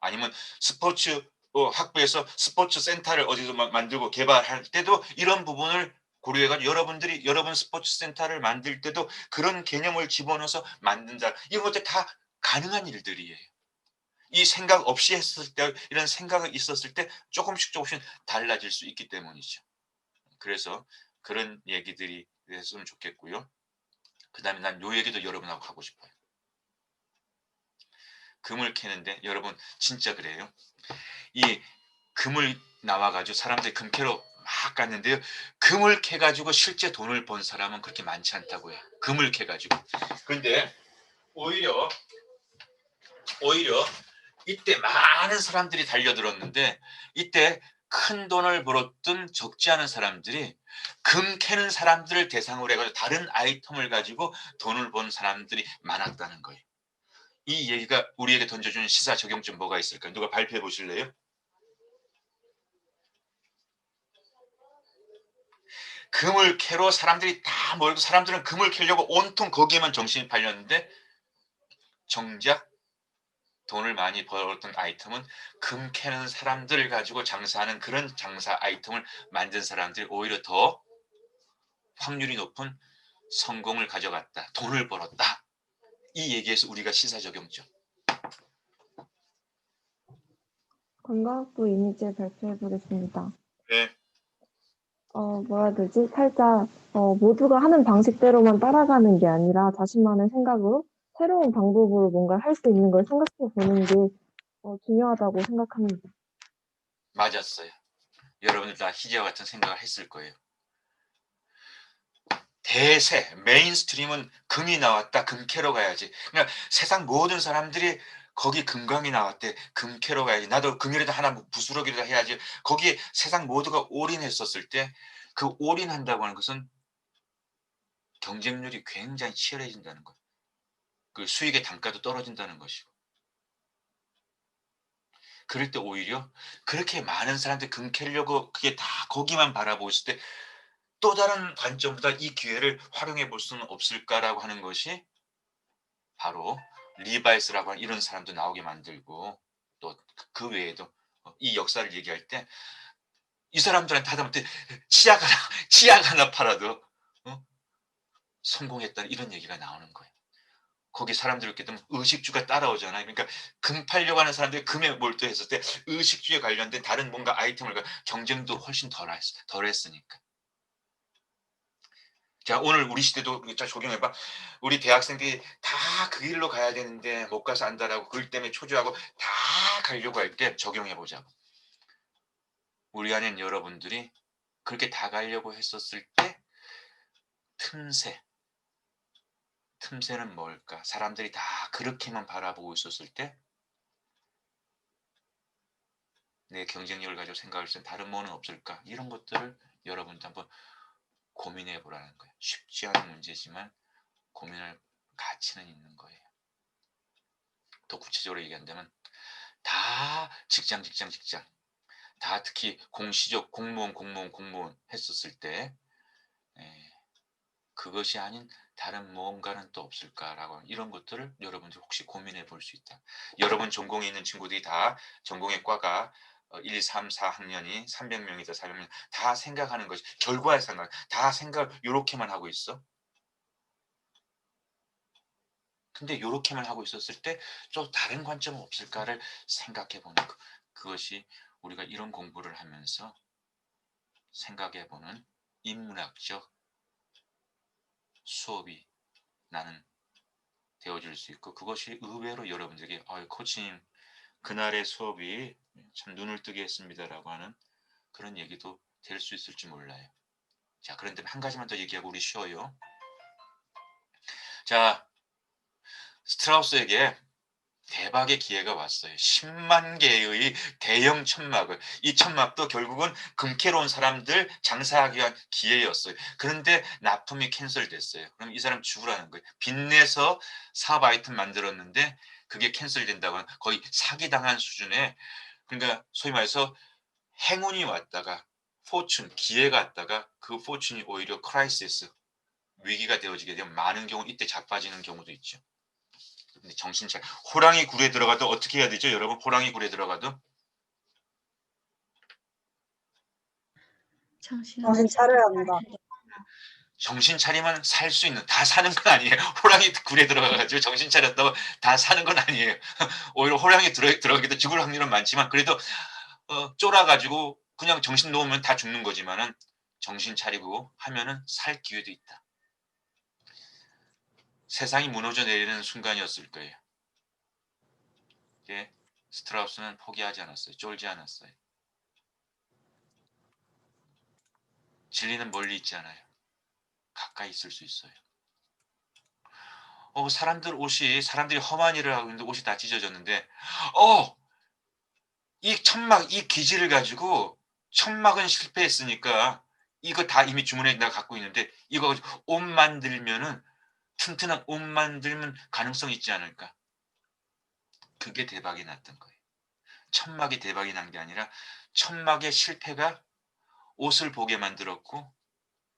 아니면 스포츠 학부에서 스포츠 센터를 어디서 만들고 개발할 때도 이런 부분을 고려해가지고 여러분들이 여러분 스포츠 센터를 만들 때도 그런 개념을 집어넣어서 만든다. 이런 것들 다 가능한 일들이에요. 이 생각 없이 했을 때 이런 생각이 있었을 때 조금씩 달라질 수 있기 때문이죠. 그래서 그런 얘기들이 됐으면 좋겠고요. 그 다음에 난 요 얘기도 여러분하고 하고 싶어요. 금을 캐는데 여러분 진짜 그래요. 이 금을 나와가지고 사람들이 금 캐러 막 갔는데요. 금을 캐가지고 실제 돈을 번 사람은 그렇게 많지 않다고 해요. 금을 캐가지고. 그런데 오히려 이때 많은 사람들이 달려들었는데 이때 큰 돈을 벌었던 적지 않은 사람들이 금 캐는 사람들을 대상으로 해가지고 다른 아이템을 가지고 돈을 번 사람들이 많았다는 거예요. 이 얘기가 우리에게 던져주는 시사 적용점 뭐가 있을까요? 누가 발표해 보실래요? 금을 캐러 사람들이 다 모이고 사람들은 금을 캐려고 온통 거기에만 정신이 팔렸는데 정작 돈을 많이 벌었던 아이템은 금 캐는 사람들을 가지고 장사하는 그런 장사 아이템을 만든 사람들이 오히려 더 확률이 높은 성공을 가져갔다. 돈을 벌었다. 이 얘기에서 우리가 시사 적용점. 관광학부 이미지 발표해 보겠습니다. 네. 뭐라 해야 되지? 살짝 모두가 하는 방식대로만 따라가는 게 아니라 자신만의 생각으로 새로운 방법으로 뭔가를 할 수 있는 걸 생각해 보는 게 중요하다고 생각합니다. 맞았어요. 여러분들 다 희재와 같은 생각을 했을 거예요. 대세, 메인스트림은 금이 나왔다. 금 캐러 가야지. 그러니까 세상 모든 사람들이 거기 금광이 나왔대. 금 캐러 가야지. 나도 금이라도 하나 부스러기라도 해야지. 거기에 세상 모두가 올인했었을 때 그 올인한다고 하는 것은 경쟁률이 굉장히 치열해진다는 거예요. 그 수익의 단가도 떨어진다는 것이고. 그럴 때 오히려 그렇게 많은 사람들이 금 캐려고 그게 다 거기만 바라보고 있을 때 또 다른 관점보다 이 기회를 활용해 볼 수는 없을까라고 하는 것이 바로 리바이스라고 하는 이런 사람도 나오게 만들고 또 그 외에도 이 역사를 얘기할 때 이 사람들한테 하다못해 치약 하나 팔아도 성공했다는 이런 얘기가 나오는 거예요. 거기 사람들이 이렇게 되면 의식주가 따라오잖아요. 그러니까 금 팔려고 하는 사람들이 금에 몰두했을 때 의식주에 관련된 다른 뭔가 아이템을 경쟁도 훨씬 덜했으니까. 자, 오늘 우리 시대도 잘 적용해봐. 우리 대학생들이 다 그 길로 가야 되는데 못 가서 안다라고 그것 때문에 초조하고 다 가려고 할 때 적용해보자고. 우리 안엔 여러분들이 그렇게 다 가려고 했었을 때 틈새는 뭘까? 사람들이 다 그렇게만 바라보고 있었을 때 내 경쟁력을 가지고 생각할 때 다른 뭐는 없을까? 이런 것들을 여러분도 한번 고민해 보라는 거예요. 쉽지 않은 문제지만 고민할 가치는 있는 거예요. 더 구체적으로 얘기한다면 다 직장 다 특히 공시적 공무원 했었을 때 그것이 아닌 다른 무언가는 또 없을까라고 이런 것들을 여러분들 혹시 고민해 볼 수 있다. 여러분 전공에 있는 친구들이 다 전공의 과가 1, 3, 4학년이 300명이다 400명 다 생각하는 것이 결과의 생각 다 생각 요렇게만 하고 있어. 근데 요렇게만 하고 있었을 때 또 다른 관점은 없을까를 생각해 보는 것. 그것이 우리가 이런 공부를 하면서 생각해 보는 인문학적 수업이 나는 되어줄 수 있고 그것이 의외로 여러분들에게 코치님 그날의 수업이 참 눈을 뜨게 했습니다라고 하는 그런 얘기도 될 수 있을지 몰라요. 자, 그런데 한 가지만 더 얘기하고 우리 쉬어요. 자, 스트라우스에게 대박의 기회가 왔어요. 10만 개의 대형 천막을 이 천막도 결국은 금캐로 온 사람들 장사하기 위한 기회였어요. 그런데 납품이 캔슬됐어요. 그럼 이 사람 죽으라는 거예요. 빚내서 사업 아이템 만들었는데 그게 캔슬된다고 하면 거의 사기당한 수준의 그러니까 소위 말해서 행운이 왔다가 기회가 왔다가 그 포춘이 오히려 크라이시스 위기가 되어지게 되면 많은 경우 이때 자빠지는 경우도 있죠. 근데 정신 차려. 호랑이 굴에 들어가도 어떻게 해야 되죠, 여러분? 호랑이 굴에 들어가도 정신 차려야 합니다. 정신 차리면 살 수 있는 다 사는 건 아니에요. 호랑이 굴에 들어가가지고 정신 차렸다고 다 사는 건 아니에요. 오히려 호랑이 들어가기도 죽을 확률은 많지만 그래도 쫄아가지고 그냥 정신 놓으면 다 죽는 거지만은 정신 차리고 하면은 살 기회도 있다. 세상이 무너져 내리는 순간이었을 거예요. 예, 스트라우스는 포기하지 않았어요. 쫄지 않았어요. 진리는 멀리 있지 않아요. 가까이 있을 수 있어요. 사람들이 험한 일을 하고 있는데 옷이 다 찢어졌는데 이 천막 이 기지를 가지고 천막은 실패했으니까 이거 다 이미 주문해 내가 갖고 있는데 이거 옷 만들면은 튼튼한 옷 만들면 가능성이 있지 않을까. 그게 대박이 났던 거예요. 천막이 대박이 난 게 아니라 천막의 실패가 옷을 보게 만들었고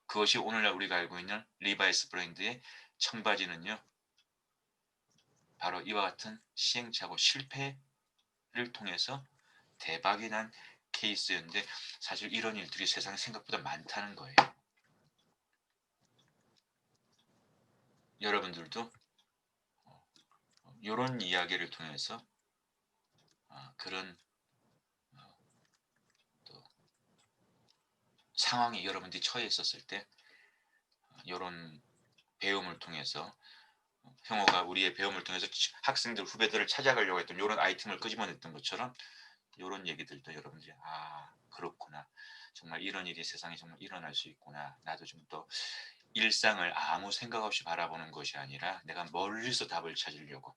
그것이 오늘날 우리가 알고 있는 리바이스 브랜드의 청바지는요. 바로 이와 같은 시행착오 실패를 통해서 대박이 난 케이스였는데 사실 이런 일들이 세상에 생각보다 많다는 거예요. 여러분들도 이런 이야기를 통해서 그런 또 상황에 여러분들이 처해 있었을 때 이런 배움을 통해서 형호가 우리의 배움을 통해서 학생들 후배들을 찾아가려고 했던 이런 아이템을 끄집어냈던 것처럼 이런 얘기들도 여러분들이 그렇구나. 정말 이런 일이 세상에 정말 일어날 수 있구나. 나도 좀 더 일상을 아무 생각 없이 바라보는 것이 아니라 내가 멀리서 답을 찾으려고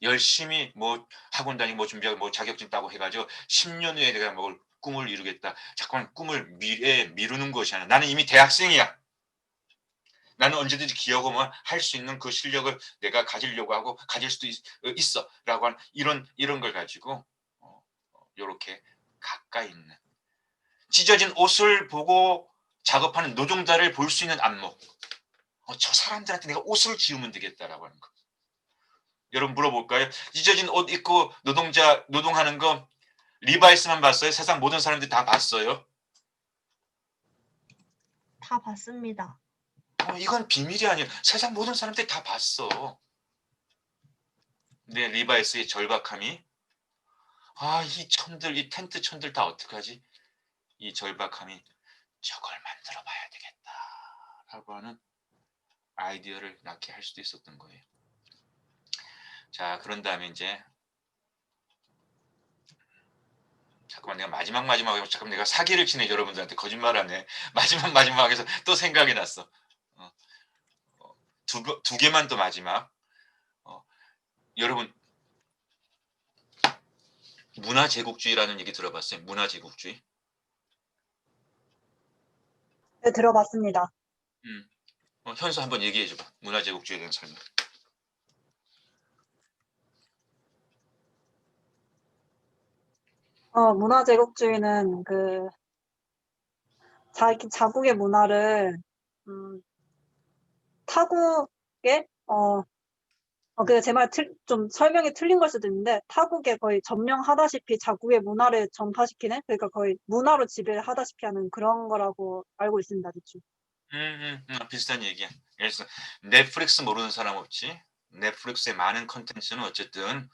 열심히 뭐 학원 다니고 뭐 준비하고 뭐 자격증 따고 해가지고 10년 후에 내가 뭘 꿈을 이루겠다. 자꾸만 꿈을 미래에 미루는 것이 아니라 나는 이미 대학생이야. 나는 언제든지 기억 오면 할 수 있는 그 실력을 내가 가지려고 하고 가질 수도 있어 라고 하는 이런 걸 가지고 이렇게 가까이 있는 찢어진 옷을 보고 작업하는 노동자를 볼 수 있는 안목. 저 사람들한테 내가 옷을 지우면 되겠다라고 하는 거. 여러분 물어볼까요? 찢어진 옷 입고 노동하는 거 리바이스만 봤어요? 세상 모든 사람들이 다 봤어요? 다 봤습니다. 이건 비밀이 아니에요. 세상 모든 사람들이 다 봤어. 근데 리바이스의 절박함이 이 천들, 이 텐트 천들 다 어떡하지? 이 절박함이 저걸 만들어 봐야 되겠다 라고 하는 아이디어를 낳게 할 수도 있었던 거예요. 자, 그런 다음에 이제 잠깐만 내가 마지막에 잠깐 내가 사기를 치네. 여러분들한테 거짓말하네. 마지막에서 또 생각이 났어. 두 개만 더 마지막. 여러분 문화제국주의라는 얘기 들어봤어요? 문화제국주의? 네, 들어봤습니다. 현수 한번 얘기해줘봐. 문화제국주의에 대한 설명. 문화제국주의는 자국의 문화를 타국에 제 말 좀 설명이 틀린 걸 수도 있는데 타국에 거의 점령하다시피 자국의 문화를 전파시키는, 그러니까 거의 문화로 지배를 하다시피 하는 그런 거라고 알고 있습니다, 대충. 비슷한 얘기야. 그래서 넷플릭스 모르는 사람 없지. 넷플릭스의 많은 컨텐츠는 어쨌든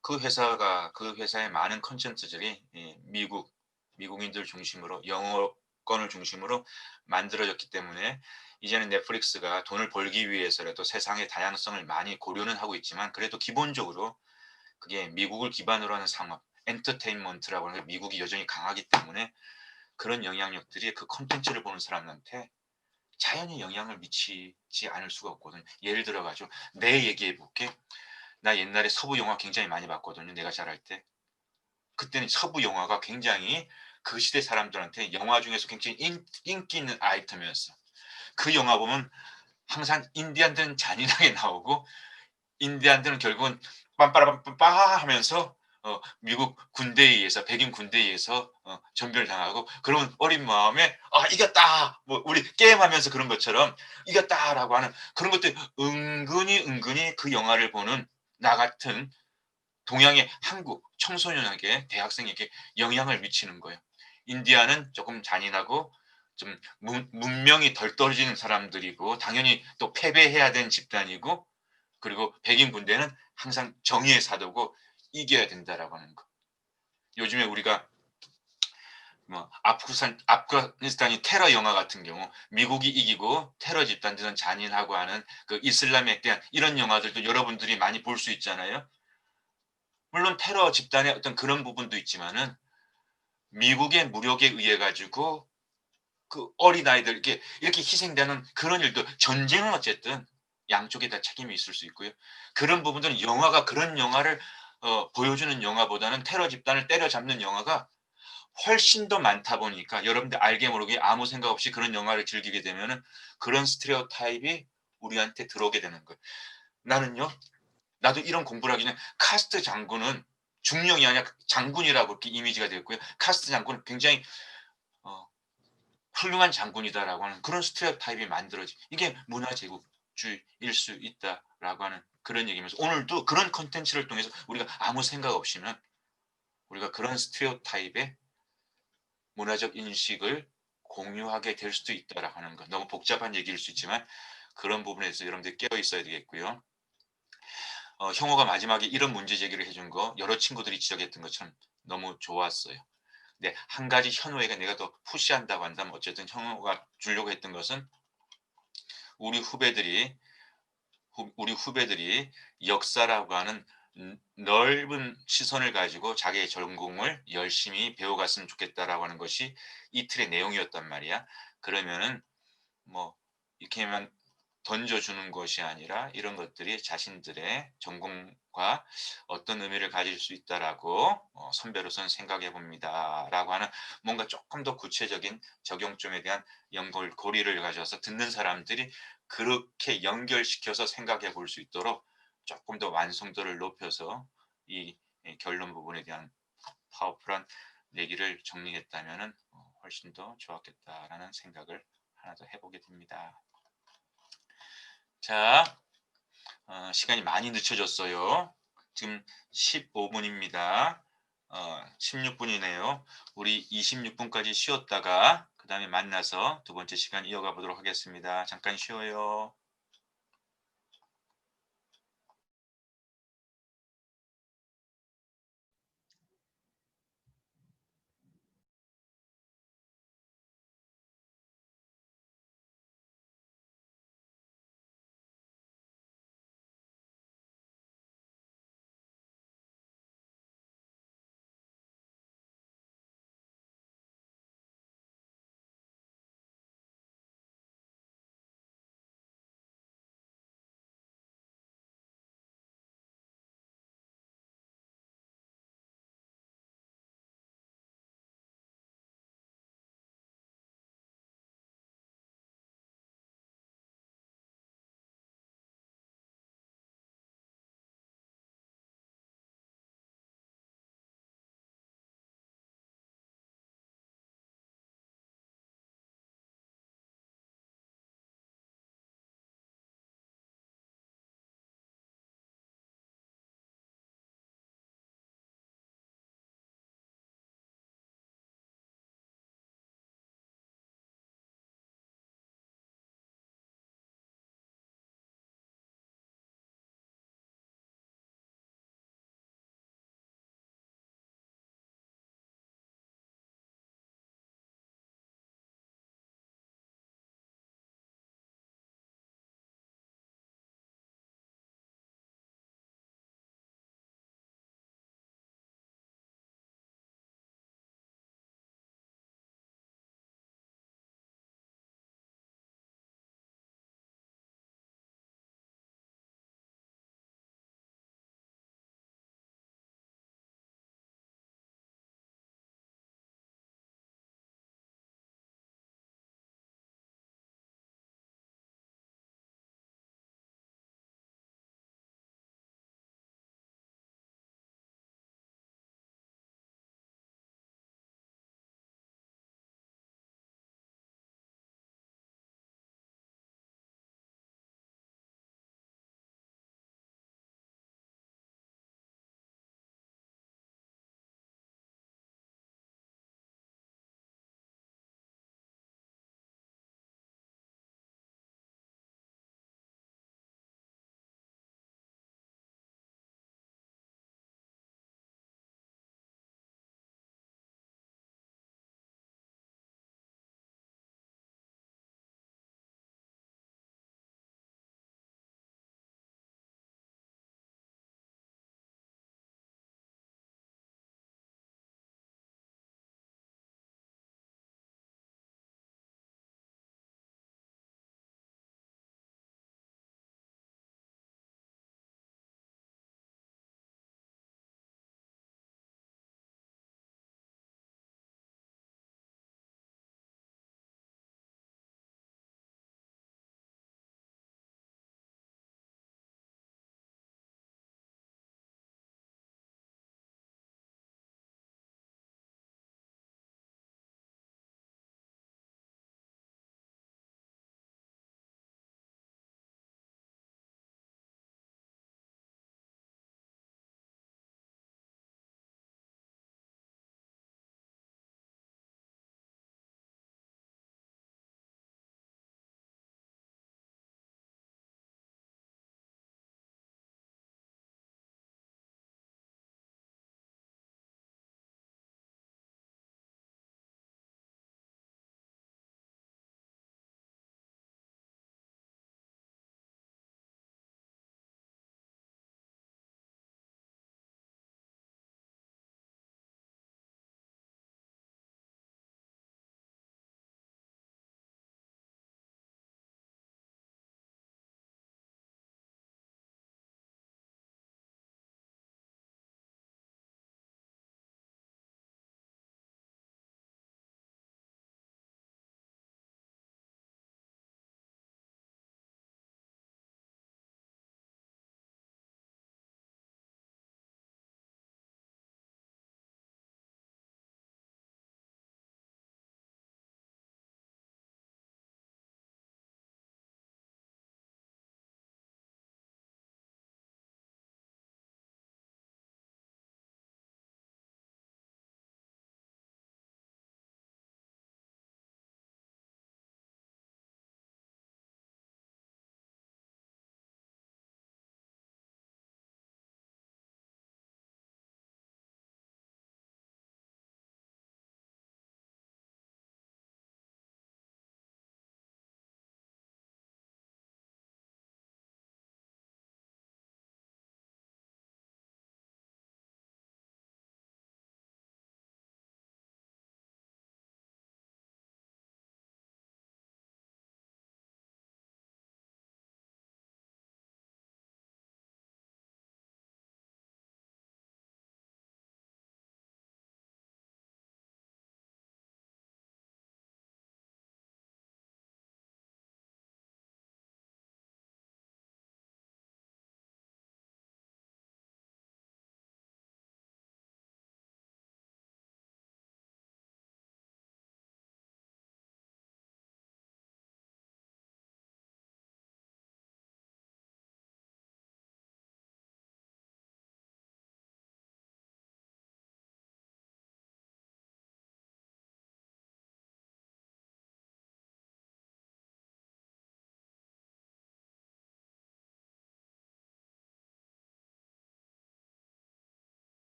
그 회사의 많은 컨텐츠들이 미국인들 중심으로 영어권을 중심으로 만들어졌기 때문에 이제는 넷플릭스가 돈을 벌기 위해서라도 세상의 다양성을 많이 고려는 하고 있지만 그래도 기본적으로 그게 미국을 기반으로 하는 상업, 엔터테인먼트라고 하는 게 미국이 여전히 강하기 때문에 그런 영향력들이 그 컨텐츠를 보는 사람한테 자연히 영향을 미치지 않을 수가 없거든요. 예를 들어가지고 내 얘기해 볼게. 나 옛날에 서부 영화 굉장히 많이 봤거든요. 내가 자랄 때. 그때는 서부 영화가 굉장히 그 시대 사람들한테 영화 중에서 굉장히 인기 있는 아이템이었어. 그 영화 보면 항상 인디안들은 잔인하게 나오고 인디안들은 결국은 빰빠라빰빠 하면서 미국 군대에 의해서 백인 군대에 의해서 전멸당하고 그러면 어린 마음에 이겼다 뭐 우리 게임하면서 그런 것처럼 이겼다라고 하는 그런 것들 은근히 그 영화를 보는 나 같은 동양의 한국 청소년에게 대학생에게 영향을 미치는 거예요. 인디아는 조금 잔인하고 좀 문명이 덜 떨어지는 사람들이고 당연히 또 패배해야 되는 집단이고 그리고 백인 군대는 항상 정의의 사도고 이겨야 된다라고 하는 거. 요즘에 우리가 뭐 아프가니스탄이 테러 영화 같은 경우 미국이 이기고 테러 집단들은 잔인하고 하는 그 이슬람에 대한 이런 영화들도 여러분들이 많이 볼 수 있잖아요. 물론 테러 집단의 어떤 그런 부분도 있지만은 미국의 무력에 의해 가지고 그 어린아이들 이렇게 희생되는 그런 일도 전쟁은 어쨌든 양쪽에 다 책임이 있을 수 있고요. 그런 부분들은 영화가 그런 영화를 보여주는 영화보다는 테러 집단을 때려잡는 영화가 훨씬 더 많다 보니까 여러분들 알게 모르게 아무 생각 없이 그런 영화를 즐기게 되면은 그런 스테레오타입이 우리한테 들어오게 되는 거예요. 나도 이런 공부를 하기 전에 카스트 장군은 중령이 아니라 장군이라고 이렇게 이미지가 되었고요. 카스트 장군은 굉장히 훌륭한 장군이다라고 하는 그런 스테레오타입이 만들어지. 이게 문화제국주의일 수 있다라고 하는 그런 얘기면서 오늘도 그런 콘텐츠를 통해서 우리가 아무 생각 없이는 우리가 그런 스테레오타입의 문화적 인식을 공유하게 될 수도 있다라고 하는 거. 너무 복잡한 얘기일 수 있지만 그런 부분에서 여러분들 깨어 있어야 되겠고요. 형호가 마지막에 이런 문제 제기를 해준 거 여러 친구들이 지적했던 것처럼 너무 좋았어요. 네, 한 가지 현호에게 내가 더 푸시한다고 한다면 어쨌든 현호가 주려고 했던 것은 우리 후배들이 역사라고 하는 넓은 시선을 가지고 자기의 전공을 열심히 배워갔으면 좋겠다라고 하는 것이 이 틀의 내용이었단 말이야. 그러면은 뭐 이렇게만 던져주는 것이 아니라 이런 것들이 자신들의 전공과 어떤 의미를 가질 수 있다라고 선배로서는 생각해 봅니다라고 하는 뭔가 조금 더 구체적인 적용점에 대한 연결고리를 가져서 듣는 사람들이 그렇게 연결시켜서 생각해 볼 수 있도록 조금 더 완성도를 높여서 이 결론 부분에 대한 파워풀한 얘기를 정리했다면은 훨씬 더 좋았겠다라는 생각을 하나 더 해보게 됩니다. 자, 시간이 많이 늦춰졌어요. 지금 15분입니다. 16분이네요. 우리 26분까지 쉬었다가 그 다음에 만나서 두 번째 시간 이어가 보도록 하겠습니다. 잠깐 쉬어요.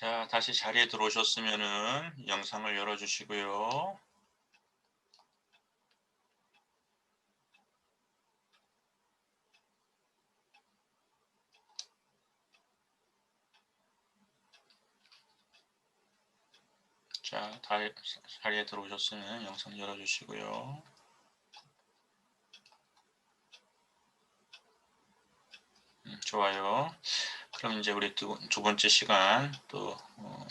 자, 다시 자리에 들어오셨으면은 영상을 열어주시고요. 자, 자리에 들어오셨으면 영상 열어주시고요. 좋아요. 그럼 이제 우리 두 번째 시간 또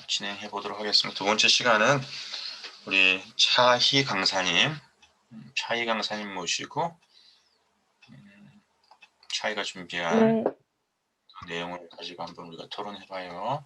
진행해 보도록 하겠습니다. 두 번째 시간은 우리 차희 강사님 모시고 차희가 준비한 네. 그 내용을 가지고 한번 우리가 토론해 봐요.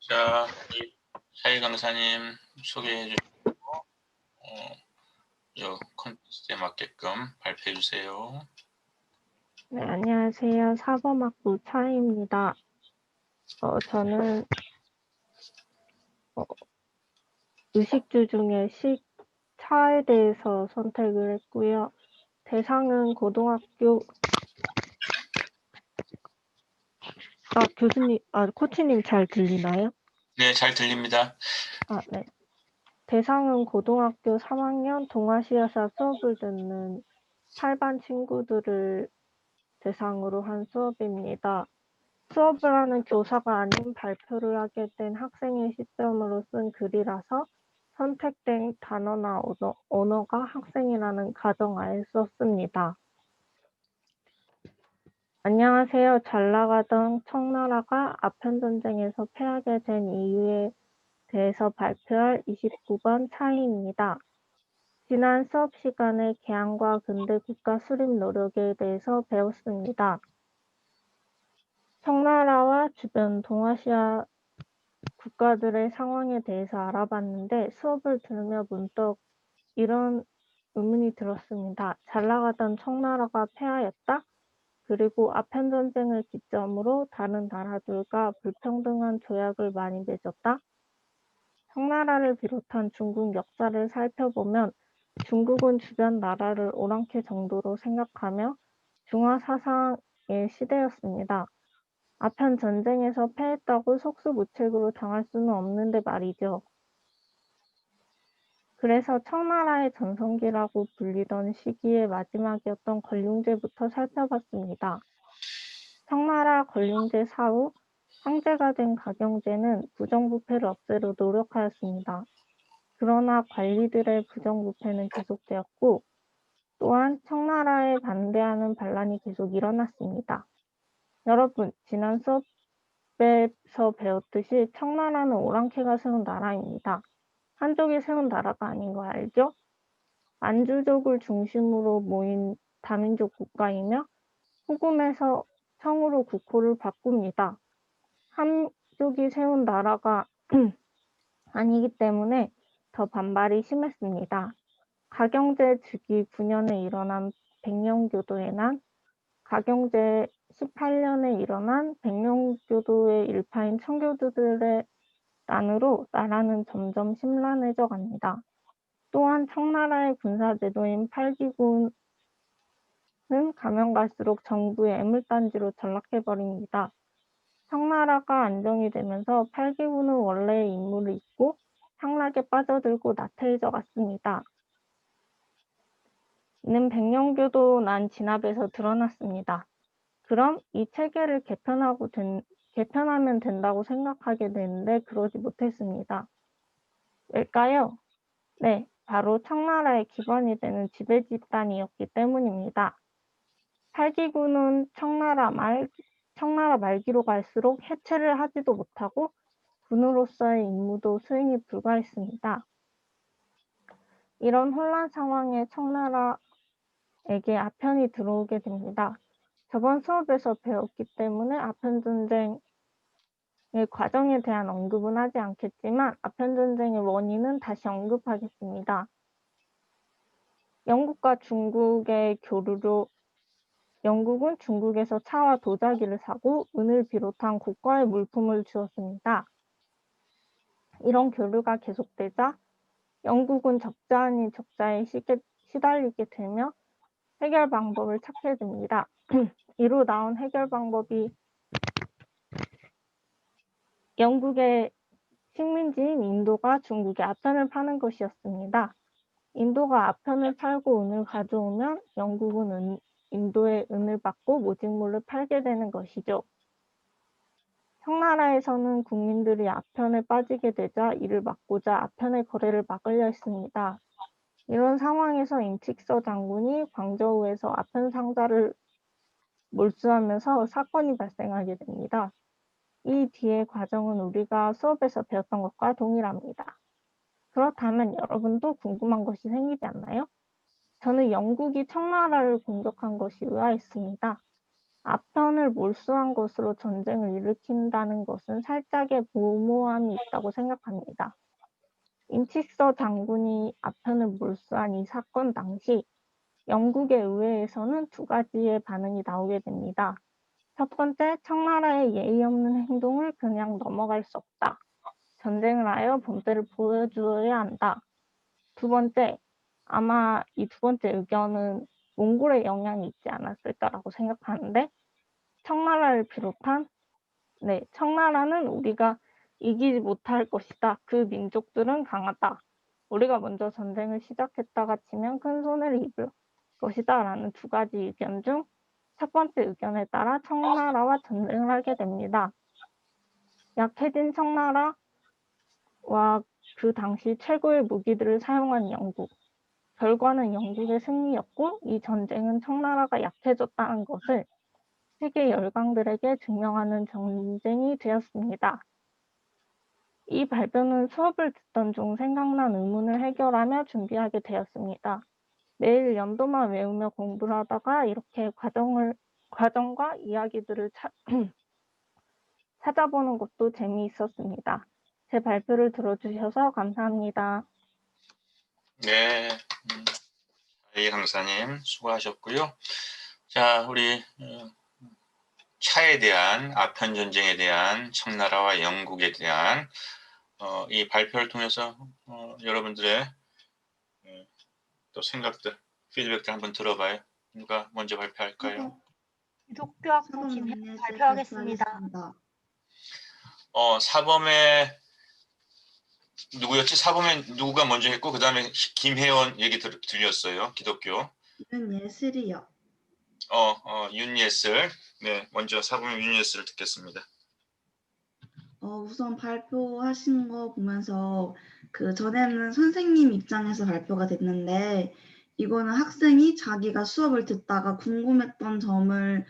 자, 차희 강사님 소개해 주시고 이 컨텐츠에 맞게끔 발표해 주세요. 네, 안녕하세요. 사범학부 차희입니다. 저는 의식주 중에 차에 대해서 선택을 했고요. 대상은 고등학교 코치님 잘 들리나요? 네, 잘 들립니다. 네. 대상은 고등학교 3학년 동아시아사 수업을 듣는 8반 친구들을 대상으로 한 수업입니다. 수업을 하는 교사가 아닌 발표를 하게 된 학생의 시점으로 쓴 글이라서 선택된 단어나 언어가 학생이라는 가정하에 썼습니다. 안녕하세요. 잘 나가던 청나라가 아편전쟁에서 패하게 된 이유에 대해서 발표할 29번 차희입니다. 지난 수업 시간에 개항과 근대 국가 수립 노력에 대해서 배웠습니다. 청나라와 주변 동아시아 국가들의 상황에 대해서 알아봤는데 수업을 들으며 문득 이런 의문이 들었습니다. 잘 나가던 청나라가 패하였다? 그리고 아편전쟁을 기점으로 다른 나라들과 불평등한 조약을 많이 맺었다? 청나라를 비롯한 중국 역사를 살펴보면 중국은 주변 나라를 오랑캐 정도로 생각하며 중화 사상의 시대였습니다. 아편 전쟁에서 패했다고 속수무책으로 당할 수는 없는데 말이죠. 그래서 청나라의 전성기라고 불리던 시기의 마지막이었던 권륭제부터 살펴봤습니다. 청나라 권륭제 사후 황제가 된 가경제는 부정부패를 없애려 노력하였습니다. 그러나 관리들의 부정부패는 계속되었고 또한 청나라에 반대하는 반란이 계속 일어났습니다. 여러분, 지난 수업에서 배웠듯이 청나라는 오랑캐가 세운 나라입니다. 한족이 세운 나라가 아닌 거 알죠? 만주족을 중심으로 모인 다민족 국가이며 후금에서 청으로 국호를 바꿉니다. 한족이 세운 나라가 아니기 때문에 더 반발이 심했습니다. 가경제 즉위 9년에 일어난 백령교도의 난, 가경제 18년에 일어난 백령교도의 일파인 청교도들의 난으로 나라는 점점 심란해져 갑니다. 또한 청나라의 군사제도인 팔기군은 가면 갈수록 정부의 애물단지로 전락해버립니다. 청나라가 안정이 되면서 팔기군은 원래의 임무를 잊고 향락에 빠져들고 나태해져 갔습니다. 이는 백령교도 난 진압에서 드러났습니다. 그럼 이 체계를 개편하면 된다고 생각하게 되는데 그러지 못했습니다. 왜일까요? 네, 바로 청나라의 기반이 되는 지배 집단이었기 때문입니다. 팔기군은 청나라 말기로 갈수록 해체를 하지도 못하고 군으로서의 임무도 수행이 불가했습니다. 이런 혼란 상황에 청나라에게 아편이 들어오게 됩니다. 저번 수업에서 배웠기 때문에 아편전쟁의 과정에 대한 언급은 하지 않겠지만 아편전쟁의 원인은 다시 언급하겠습니다. 영국과 중국의 교류로 영국은 중국에서 차와 도자기를 사고 은을 비롯한 고가의 물품을 주었습니다. 이런 교류가 계속되자 영국은 적자 아닌 적자에 시달리게 되며 해결 방법을 찾게 됩니다. 이로 나온 해결 방법이 영국의 식민지인 인도가 중국에 아편을 파는 것이었습니다. 인도가 아편을 팔고 은을 가져오면 영국은 인도의 은을 받고 모직물을 팔게 되는 것이죠. 청나라에서는 국민들이 아편에 빠지게 되자 이를 막고자 아편의 거래를 막으려 했습니다. 이런 상황에서 임칙서 장군이 광저우에서 아편 상자를 몰수하면서 사건이 발생하게 됩니다. 이 뒤의 과정은 우리가 수업에서 배웠던 것과 동일합니다. 그렇다면 여러분도 궁금한 것이 생기지 않나요? 저는 영국이 청나라를 공격한 것이 의아했습니다. 아편을 몰수한 것으로 전쟁을 일으킨다는 것은 살짝의 무모함이 있다고 생각합니다. 임칙서 장군이 아편을 몰수한 이 사건 당시 영국의 의회에서는 두 가지의 반응이 나오게 됩니다. 첫 번째, 청나라의 예의 없는 행동을 그냥 넘어갈 수 없다. 전쟁을 하여 본때를 보여주어야 한다. 두 번째, 아마 이 두 번째 의견은 몽골의 영향이 있지 않았을까라고 생각하는데 청나라를 비롯한 청나라는 우리가 이기지 못할 것이다. 그 민족들은 강하다. 우리가 먼저 전쟁을 시작했다가 치면 큰 손해를 입을 것이다. 라는 두 가지 의견 중 첫 번째 의견에 따라 청나라와 전쟁을 하게 됩니다. 약해진 청나라와 그 당시 최고의 무기들을 사용한 영국. 결과는 영국의 승리였고 이 전쟁은 청나라가 약해졌다는 것을 세계 열강들에게 증명하는 전쟁이 되었습니다. 이 발표는 수업을 듣던 중 생각난 의문을 해결하며 준비하게 되었습니다. 매일 연도만 외우며 공부를 하다가 이렇게 과정과 이야기들을 찾아보는 것도 재미있었습니다. 제 발표를 들어주셔서 감사합니다. 네, 이 강사님 수고하셨고요. 자, 우리 차에 대한 아편 전쟁에 대한 청나라와 영국에 대한 이 발표를 통해서 여러분들의 또 생각들, 피드백들 한번 들어봐요. 누가 먼저 발표할까요? 기독교 학부 김혜연 발표하겠습니다. 사범에 누구였지? 사범에 누가 먼저 했고 그 다음에 김혜원 얘기 들렸어요. 기독교. 윤예슬이요. 윤예슬. 네, 먼저 사범의 윤예슬을 듣겠습니다. 우선 발표하신 거 보면서 그 전에는 선생님 입장에서 발표가 됐는데 이거는 학생이 자기가 수업을 듣다가 궁금했던 점을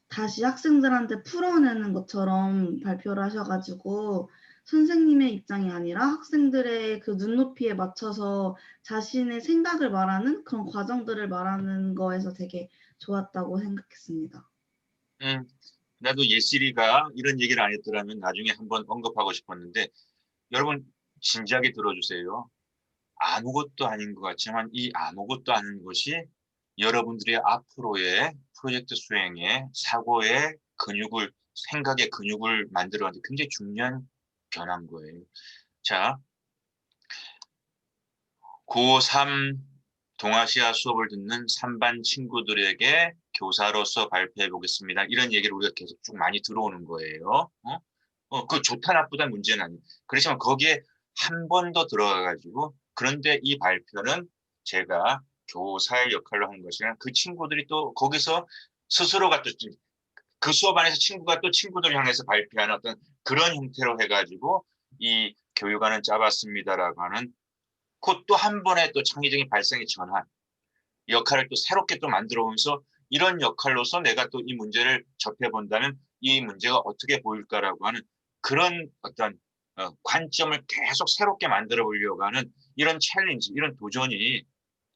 다시 학생들한테 풀어내는 것처럼 발표를 하셔가지고 선생님의 입장이 아니라 학생들의 그 눈높이에 맞춰서 자신의 생각을 말하는 그런 과정들을 말하는 거에서 되게 좋았다고 생각했습니다. 나도 예슬이가 이런 얘기를 안 했더라면 나중에 한번 언급하고 싶었는데 여러분 진지하게 들어주세요. 아무것도 아닌 것 같지만 이 아무것도 아닌 것이 여러분들의 앞으로의 프로젝트 수행에 사고의 근육을 생각의 근육을 만들어가는 굉장히 중요한 변화인 거예요. 자, 고3 동아시아 수업을 듣는 3반 친구들에게 교사로서 발표해 보겠습니다. 이런 얘기를 우리가 계속 쭉 많이 들어오는 거예요. 그 좋다 나쁘다 문제는 아니에요. 그렇지만 거기에 한 번 더 들어가가지고 그런데 이 발표는 제가 교사의 역할로 하는 것이랑 그 친구들이 또 거기서 스스로가 또 그 수업 안에서 친구가 또 친구들을 향해서 발표하는 어떤 그런 형태로 해가지고 이 교육안은 짜봤습니다라고 하는 그 또 한 번의 또 창의적인 발상의 전환 역할을 또 새롭게 또 만들어 오면서 이런 역할로서 내가 또 이 문제를 접해본다면 이 문제가 어떻게 보일까라고 하는 그런 어떤 관점을 계속 새롭게 만들어 보려고 하는 이런 챌린지, 이런 도전이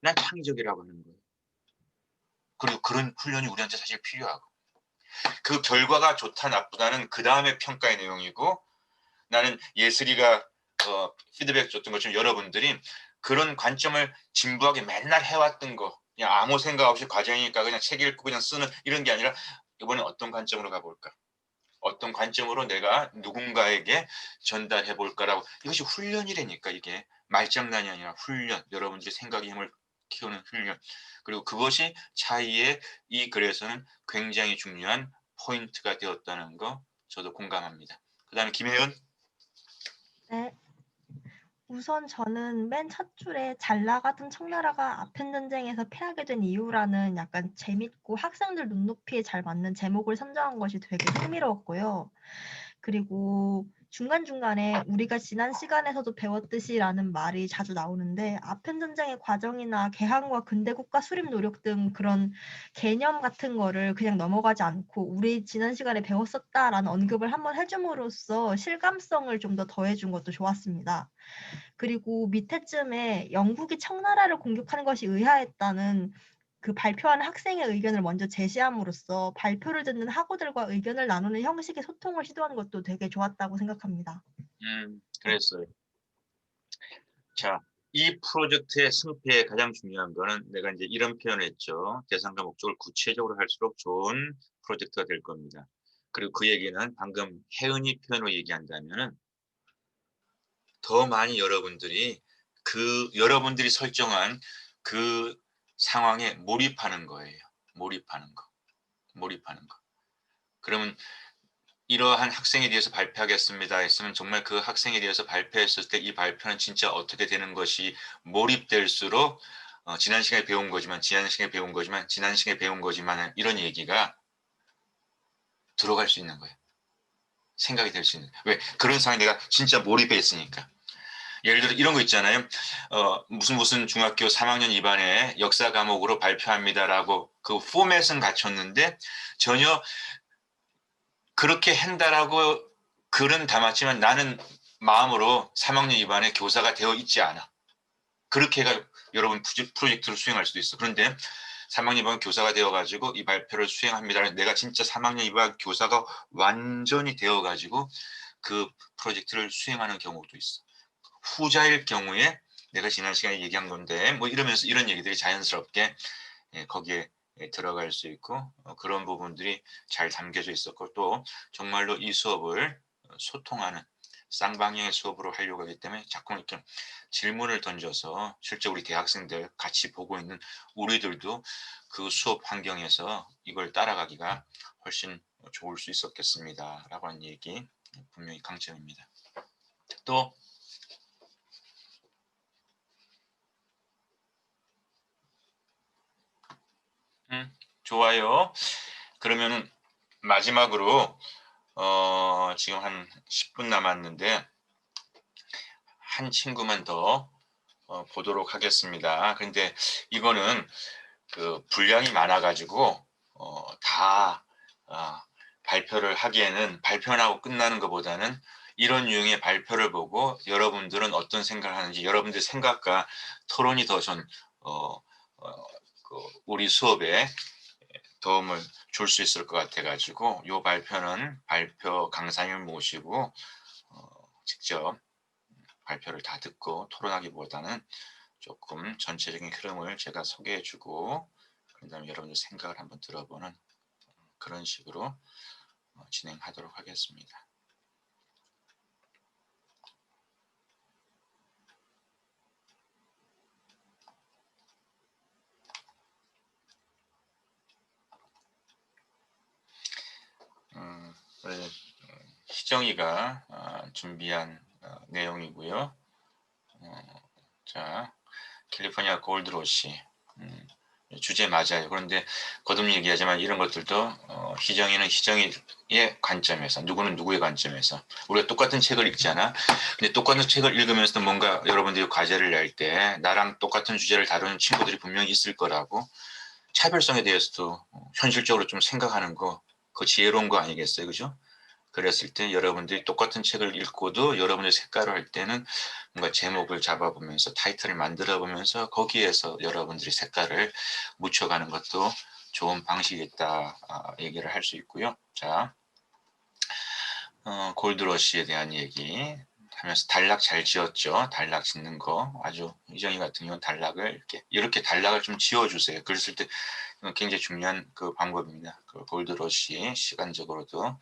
난 창의적이라고 하는 거예요. 그리고 그런 훈련이 우리한테 사실 필요하고 그 결과가 좋다 나쁘다는 그 다음에 평가의 내용이고, 나는 예슬이가 피드백 줬던 것처럼 여러분들이 그런 관점을 진부하게 맨날 해왔던 거, 그냥 아무 생각 없이 과정이니까 그냥 책 읽고 그냥 쓰는 이런 게 아니라 이번엔 어떤 관점으로 가볼까? 어떤 관점으로 내가 누군가에게 전달해 볼까라고. 이것이 훈련이라니까. 이게 말장난이 아니라 훈련. 여러분들이 생각의 힘을 키우는 훈련. 그리고 그것이 차이의 이 글에서는 굉장히 중요한 포인트가 되었다는 거 저도 공감합니다. 그 다음에 김혜은. 네. 우선 저는 맨 첫 줄에 잘 나가던 청나라가 아픈 전쟁에서 패하게 된 이유라는 약간 재밌고 학생들 눈높이에 잘 맞는 제목을 선정한 것이 되게 흥미로웠고요. 그리고 중간중간에 우리가 지난 시간에서도 배웠듯이라는 말이 자주 나오는데, 아픈 전쟁의 과정이나 개항과 근대국가 수립 노력 등 그런 개념 같은 거를 그냥 넘어가지 않고 우리 지난 시간에 배웠었다라는 언급을 한번 해줌으로써 실감성을 좀 더 더해준 것도 좋았습니다. 그리고 밑에쯤에 영국이 청나라를 공격하는 것이 의아했다는 그 발표하는 학생의 의견을 먼저 제시함으로써 발표를 듣는 학우들과 의견을 나누는 형식의 소통을 시도하는 것도 되게 좋았다고 생각합니다. 그랬어요. 자, 이 프로젝트의 승패에 가장 중요한 거는 내가 이제 이런 표현을 했죠. 대상과 목적을 구체적으로 할수록 좋은 프로젝트가 될 겁니다. 그리고 그 얘기는 방금 혜은이 표현으로 얘기한다면은 더 많이 여러분들이 여러분들이 설정한 그 상황에 몰입하는 거예요. 몰입하는 거. 그러면 이러한 학생에 대해서 발표하겠습니다 했으면 정말 그 학생에 대해서 발표했을 때 이 발표는 진짜 어떻게 되는 것이 몰입될수록 지난 시간에 배운 거지만 이런 얘기가 들어갈 수 있는 거예요. 생각이 될 수 있는 거예요. 왜? 그런 상황에 내가 진짜 몰입해 있으니까. 예를 들어 이런 거 있잖아요. 무슨 중학교 3학년 2반에 역사 과목으로 발표합니다라고 그 포맷은 갖췄는데 전혀 그렇게 한다라고 글은 담았지만 나는 마음으로 3학년 2반의 교사가 되어 있지 않아. 그렇게 해가 여러분 프로젝트를 수행할 수도 있어. 그런데 3학년 2반 교사가 되어가지고 이 발표를 수행합니다. 내가 진짜 3학년 2반 교사가 완전히 되어가지고 그 프로젝트를 수행하는 경우도 있어. 후자일 경우에 내가 지난 시간에 얘기한 건데 뭐 이러면서 이런 얘기들이 자연스럽게 거기에 들어갈 수 있고 그런 부분들이 잘 담겨져 있었고, 또 정말로 이 수업을 소통하는 쌍방향의 수업으로 하려고 하기 때문에 자꾸 이렇게 질문을 던져서 실제 우리 대학생들 같이 보고 있는 우리들도 그 수업 환경에서 이걸 따라가기가 훨씬 좋을 수 있었겠습니다 라고 하는 얘기 분명히 강점입니다. 또 좋아요. 그러면은 마지막으로 지금 한 10분 남았는데 한 친구만 더 보도록 하겠습니다. 근데 이거는 그 분량이 많아가지고 다 발표를 하기에는 발표만 하고 끝나는 것보다는 이런 유형의 발표를 보고 여러분들은 어떤 생각을 하는지 여러분들 생각과 토론이 더 우리 수업에 도움을 줄 수 있을 것 같아가지고 이 발표는 발표 강사님을 모시고 직접 발표를 다 듣고 토론하기보다는 조금 전체적인 흐름을 제가 소개해주고 그 다음에 여러분들 생각을 한번 들어보는 그런 식으로 진행하도록 하겠습니다. 희정이가 준비한 내용이고요. 자, 캘리포니아 골드로시 주제 맞아요. 그런데 거듭 얘기하지만 이런 것들도 희정이는 희정이의 관점에서, 누구는 누구의 관점에서, 우리가 똑같은 책을 읽잖아. 근데 똑같은 책을 읽으면서도 뭔가 여러분들이 과제를 낼 때 나랑 똑같은 주제를 다루는 친구들이 분명히 있을 거라고, 차별성에 대해서도 현실적으로 좀 생각하는 거, 그 지혜로운 거 아니겠어요, 그죠? 그랬을 때 여러분들이 똑같은 책을 읽고도 여러분의 색깔을 할 때는 뭔가 제목을 잡아보면서 타이틀을 만들어 보면서 거기에서 여러분들이 색깔을 묻혀가는 것도 좋은 방식이겠다 얘기를 할 수 있고요. 자, 골드러시에 대한 얘기 하면서 단락 잘 지었죠. 단락 짓는 거 아주 희정이 같은 경우는 단락을 이렇게 단락을 좀 지어주세요. 글 쓸 때 굉장히 중요한 그 방법입니다. 그 골드러시 시간적으로도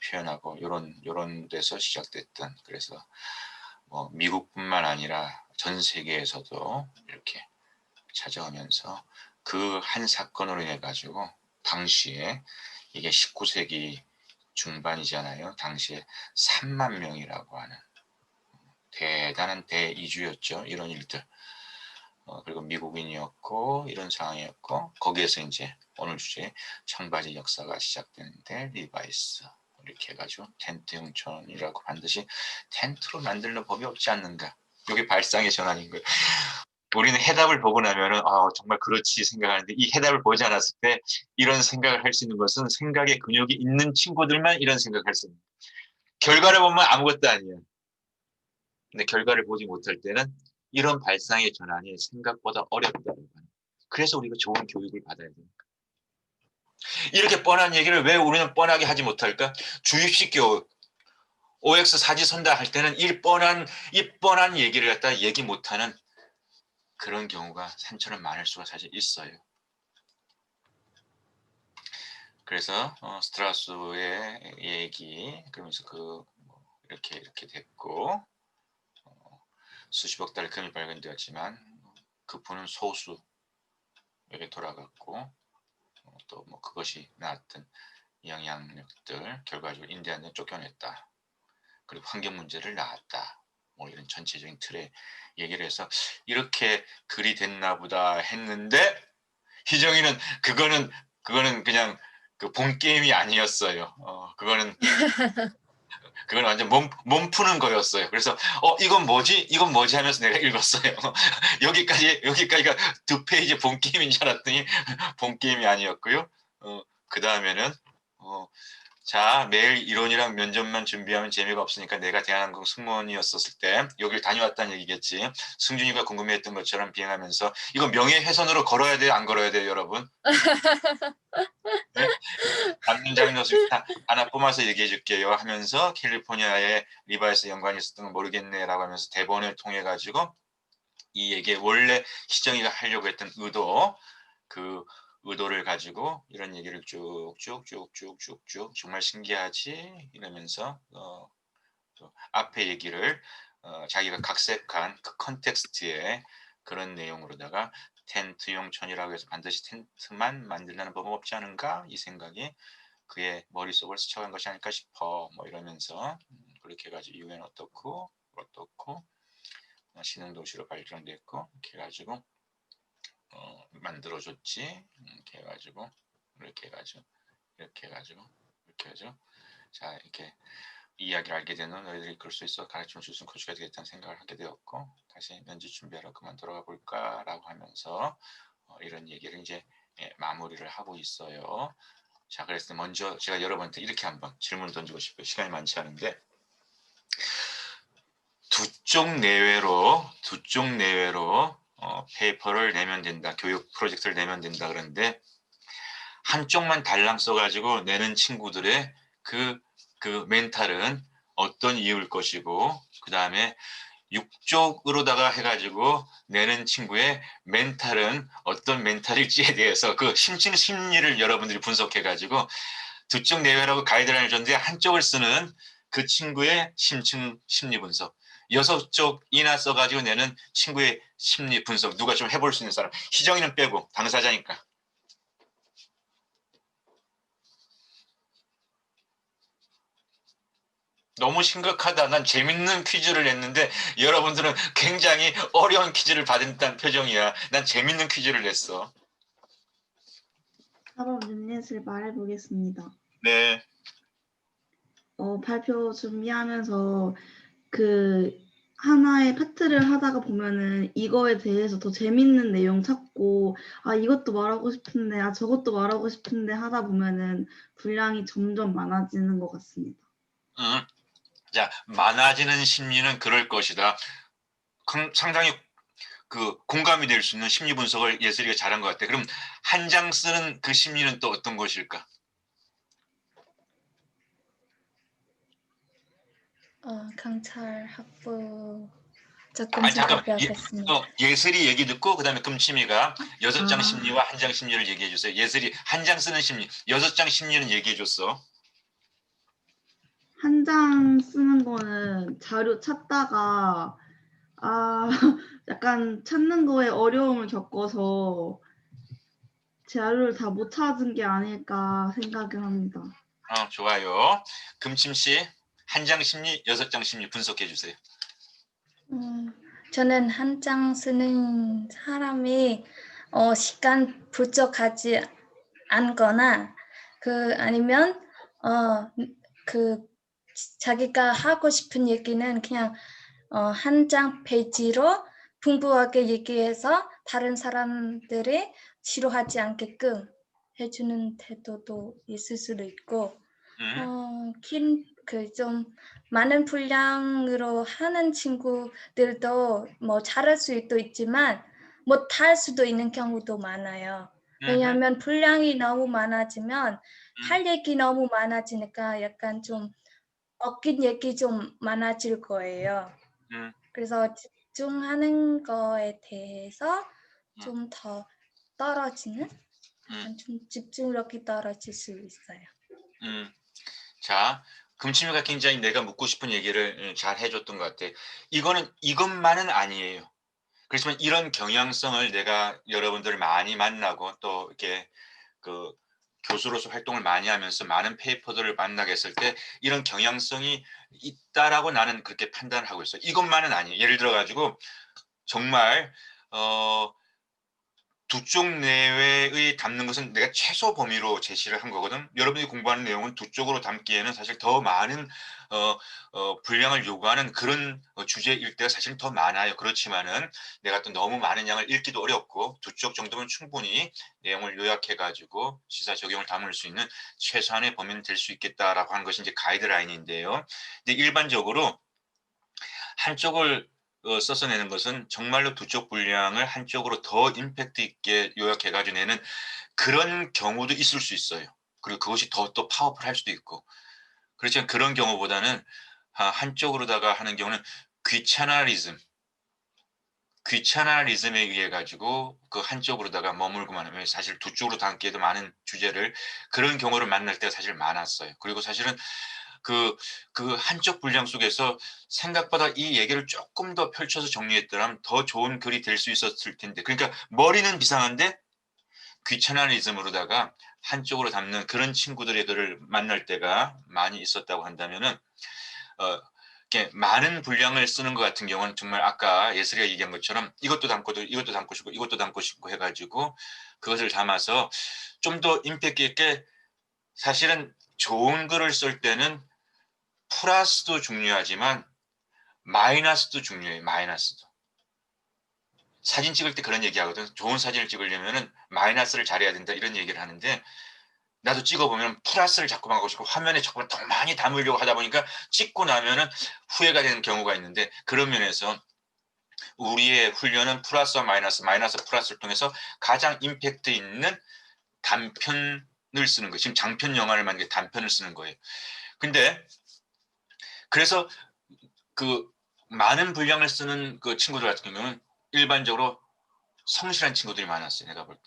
표현하고 요런 데서 시작됐던, 그래서 뭐 미국뿐만 아니라 전 세계에서도 이렇게 찾아오면서 그 한 사건으로 인해 가지고 당시에 이게 19세기 중반이잖아요. 당시에 3만 명이라고 하는 대단한 대이주였죠. 이런 일들. 그리고 미국인이었고 이런 상황이었고, 거기에서 이제 오늘 주제 청바지 역사가 시작되는데 리바이스 이렇게 해가지고 텐트 용천이라고 반드시 텐트로 만드는 법이 없지 않는가. 이게 발상의 전환인 거예요. 우리는 해답을 보고 나면은 정말 그렇지 생각하는데, 이 해답을 보지 않았을 때 이런 생각을 할 수 있는 것은 생각의 근육이 있는 친구들만 이런 생각을 할 수 있는 거예요. 결과를 보면 아무것도 아니에요. 근데 결과를 보지 못할 때는 이런 발상의 전환이 생각보다 어렵다는 거예요. 그래서 우리가 좋은 교육을 받아야 됩니다. 이렇게 뻔한 얘기를 왜 우리는 뻔하게 하지 못할까? 주입식 교육, OX 사지선다 할 때는 이 뻔한 얘기를 갖다 얘기 못하는 그런 경우가 산처럼 많을 수가 사실 있어요. 그래서 스트라우스의 얘기, 그러면서 이렇게 됐고, 수십억 달러 금이 발견되었지만 그분은 소수에게 돌아갔고, 또 뭐 그것이 낳았던 영향력들, 결과적으로 인디안을 쫓겨냈다. 그리고 환경 문제를 낳았다. 뭐 이런 전체적인 틀에 얘기를 해서 이렇게 글이 됐나 보다 했는데, 희정이는 그거는 그냥 그 본 게임이 아니었어요. 그거는 완전 몸 푸는 거였어요. 그래서 이건 뭐지 하면서 내가 읽었어요. 여기까지가 2페이지 본 게임인 줄 알았더니 본 게임이 아니었고요. 그 다음에는 자, 매일 이론이랑 면접만 준비하면 재미가 없으니까 내가 대한항공 승무원이었었을 때 여기를 다녀왔다는 얘기겠지. 승준이가 궁금해했던 것처럼 비행하면서 이거 명예훼손으로 걸어야 돼요, 안 걸어야 돼요, 여러분? 네? 남문장인 것을 하나 뽑아서 얘기해 줄게요 하면서 캘리포니아의 리바이스 연관이 있었던 건 모르겠네 라고 하면서 대본을 통해 가지고 이 얘기에 원래 희정이가 하려고 했던 그 의도를 가지고 이런 얘기를 쭉쭉쭉쭉쭉 정말 신기하지 이러면서 앞에 얘기를 자기가 각색한 그 컨텍스트의 그런 내용으로다가 텐트용 천이라고 해서 반드시 텐트만 만들려는 법은 없지 않은가, 이 생각이 그의 머릿속을 스쳐간 것이 아닐까 싶어. 뭐 이러면서 그렇게 해가지고 이후에는 어떻고 신흥도시로 발전됐고 이렇게 해가지고 만들어줬지. 이렇게 해가지고 자, 이렇게 이야기를 알게 되는 너희들이 그럴 수 있어 가르치면 줄수 있는 코치가 되겠다는 생각을 하게 되었고, 다시 면접 준비하러 그만 돌아가 볼까라고 하면서 이런 얘기를 이제 마무리를 하고 있어요. 자, 그래서 먼저 제가 여러분한테 이렇게 한번 질문을 던지고 싶어요. 시간이 많지 않은데, 두 쪽 내외로 페이퍼를 내면 된다, 교육 프로젝트를 내면 된다. 그런데 한쪽만 달랑 써가지고 내는 친구들의 그 멘탈은 어떤 이유일 것이고, 그 다음에 6쪽으로다가 해가지고 내는 친구의 멘탈은 어떤 멘탈일지에 대해서 그 심리를 여러분들이 분석해가지고 두 쪽 내외라고 가이드라인을 줬는데, 한쪽을 쓰는 그 친구의 심리 분석, 6쪽이나 써가지고 내는 친구의 심리 분석, 누가 좀 해볼 수 있는 사람? 희정이는 빼고, 당사자니까. 너무 심각하다. 난 재밌는 퀴즈를 냈는데 여러분들은 굉장히 어려운 퀴즈를 받았다는 표정이야. 난 재밌는 퀴즈를 냈어. 사법 유닛을 말해보겠습니다. 네. 발표 준비하면서 그 하나의 파트를 하다가 보면은 이거에 대해서 더 재밌는 내용 찾고, 이것도 말하고 싶은데, 저것도 말하고 싶은데 하다 보면은 분량이 점점 많아지는 것 같습니다. 자, 많아지는 심리는 그럴 것이다. 상당히 그 공감이 될 수 있는 심리 분석을 예슬이가 잘한 것 같아. 그럼 한 장 쓰는 그 심리는 또 어떤 것일까? 경찰 학부 조금 아니 잠깐만. 생각해보겠습니다. 예슬이 얘기 듣고 그다음에 금침이가 6장 아. 심리와 한 장 심리를 얘기해 주세요. 예슬이 한 장 쓰는 심리, 6장 심리는 얘기해 줬어. 한 장 쓰는 거는 자료 찾다가 약간 찾는 거에 어려움을 겪어서 자료를 다 못 찾은 게 아닐까 생각을 합니다. 좋아요. 금침 씨, 한 장 심리, 6장 심리 분석해 주세요. 저는 한 장 쓰는 사람이 시간 부족하지 않거나 아니면 자기가 하고 싶은 얘기는 그냥 한 장 페이지로 풍부하게 얘기해서 다른 사람들이 싫어하지 않게끔 해주는 태도도 있을 수도 있고 좀 많은 분량으로 하는 친구들도 뭐 잘할 수도 있지만 못할 수도 있는 경우도 많아요. 왜냐하면 분량이 너무 많아지면 할 얘기 너무 많아지니까 약간 좀 엉킨 얘기 좀 많아질 거예요. 그래서 집중하는 거에 대해서 좀 더 떨어지는 약간 좀 집중력이 떨어질 수 있어요. 자, 금침이가 굉장히 내가 묻고 싶은 얘기를 잘 해줬던 것 같아. 이것만은 아니에요. 그렇지만 이런 경향성을 내가 여러분들을 많이 만나고 또 이렇게 그 교수로서 활동을 많이 하면서 많은 페이퍼들을 만나게 했을 때 이런 경향성이 있다라고 나는 그렇게 판단을 하고 있어요. 이것만은 아니에요. 예를 들어 가지고 정말 두 쪽 내외의 담는 것은 내가 최소 범위로 제시를 한 거거든. 여러분이 공부하는 내용은 두 쪽으로 담기에는 사실 더 많은 분량을 요구하는 그런 주제일 때가 사실 더 많아요. 그렇지만은 내가 또 너무 많은 양을 읽기도 어렵고 두 쪽 정도면 충분히 내용을 요약해 가지고 시사 적용을 담을 수 있는 최소한의 범위는 될 수 있겠다라고 하는 것이 이제 가이드라인인데요. 근데 일반적으로 한쪽을 써서 내는 것은 정말로 두 쪽 분량을 한쪽으로 더 임팩트 있게 요약해 가지고 내는 그런 경우도 있을 수 있어요. 그리고 그것이 더 또 파워풀할 수도 있고. 그렇지만 그런 경우보다는 한쪽으로다가 하는 경우는 귀차나리즘에 의해 가지고 그 한쪽으로다가 머물고만 하면 사실 두 쪽으로 담기에도 많은 주제를 그런 경우를 만날 때가 사실 많았어요. 그리고 사실은 그 한쪽 분량 속에서 생각보다 이 얘기를 조금 더 펼쳐서 정리했더라면 더 좋은 글이 될 수 있었을 텐데. 그러니까 머리는 비상한데 귀차나리즘으로다가 한쪽으로 담는 그런 친구들의 글을 만날 때가 많이 있었다고 한다면은 이렇게 많은 분량을 쓰는 것 같은 경우는 정말 아까 예슬이가 얘기한 것처럼 이것도 담고 싶고 이것도 담고 싶고 해가지고 그것을 담아서 좀 더 임팩트 있게 사실은 좋은 글을 쓸 때는 플러스도 중요하지만 마이너스도 중요해요. 마이너스도. 사진 찍을 때 그런 얘기하거든. 좋은 사진을 찍으려면은 마이너스를 잘해야 된다 이런 얘기를 하는데 나도 찍어보면 플러스를 자꾸만 하고 싶고 화면에 자꾸만 더 많이 담으려고 하다 보니까 찍고 나면은 후회가 되는 경우가 있는데 그런 면에서 우리의 훈련은 플러스와 마이너스, 마이너스 플러스를 통해서 가장 임팩트 있는 단편을 쓰는 거예요. 지금 장편 영화를 만든 게 단편을 쓰는 거예요. 근데 그래서 그 많은 분량을 쓰는 그 친구들 같은 경우는 일반적으로 성실한 친구들이 많았어요. 내가 볼 때.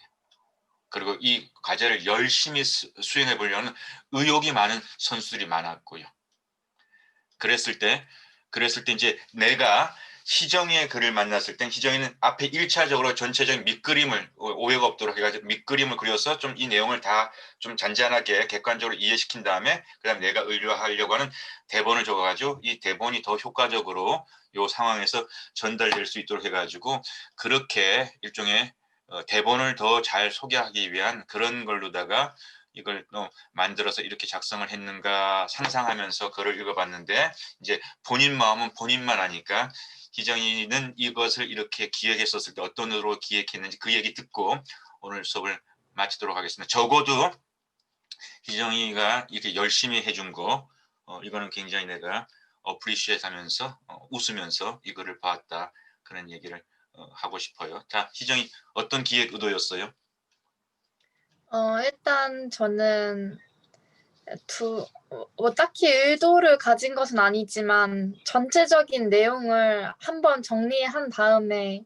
그리고 이 과제를 열심히 수행해 보려는 의욕이 많은 선수들이 많았고요. 그랬을 때 이제 내가 희정이의 글을 만났을 땐 희정이는 앞에 1차적으로 전체적인 밑그림을 오해가 없도록 해가지고 밑그림을 그려서 좀 이 내용을 다 좀 잔잔하게 객관적으로 이해시킨 다음에 그다음 내가 의뢰하려고 하는 대본을 적어가지고 이 대본이 더 효과적으로 이 상황에서 전달될 수 있도록 해가지고 그렇게 일종의 대본을 더 잘 소개하기 위한 그런 걸로다가 이걸 만들어서 이렇게 작성을 했는가 상상하면서 글을 읽어봤는데 이제 본인 마음은 본인만 아니까 희정이는 이것을 이렇게 기획했었을 때 어떤 의도로 기획했는지 그 얘기 듣고 오늘 수업을 마치도록 하겠습니다. 적어도 희정이가 이렇게 열심히 해준 거 이거는 굉장히 내가 어프리시에이트 하면서 웃으면서 이거를 봤다 그런 얘기를 하고 싶어요. 자, 희정이 어떤 기획 의도였어요? 일단 저는 딱히 의도를 가진 것은 아니지만 전체적인 내용을 한번 정리한 다음에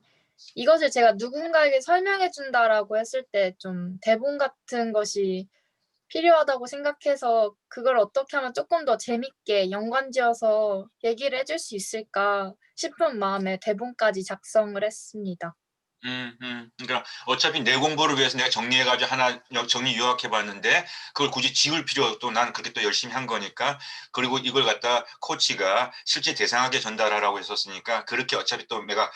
이것을 제가 누군가에게 설명해 준다라고 했을 때 좀 대본 같은 것이 필요하다고 생각해서 그걸 어떻게 하면 조금 더 재밌게 연관지어서 얘기를 해줄 수 있을까 싶은 마음에 대본까지 작성을 했습니다. 그러니까 어차피 내 공부를 위해서 내가 정리해가지고 하나 정리 요약해봤는데 그걸 굳이 지울 필요도 난 그렇게 또 열심히 한 거니까 그리고 이걸 갖다 코치가 실제 대상에게 전달하라고 했었으니까 그렇게 어차피 또 내가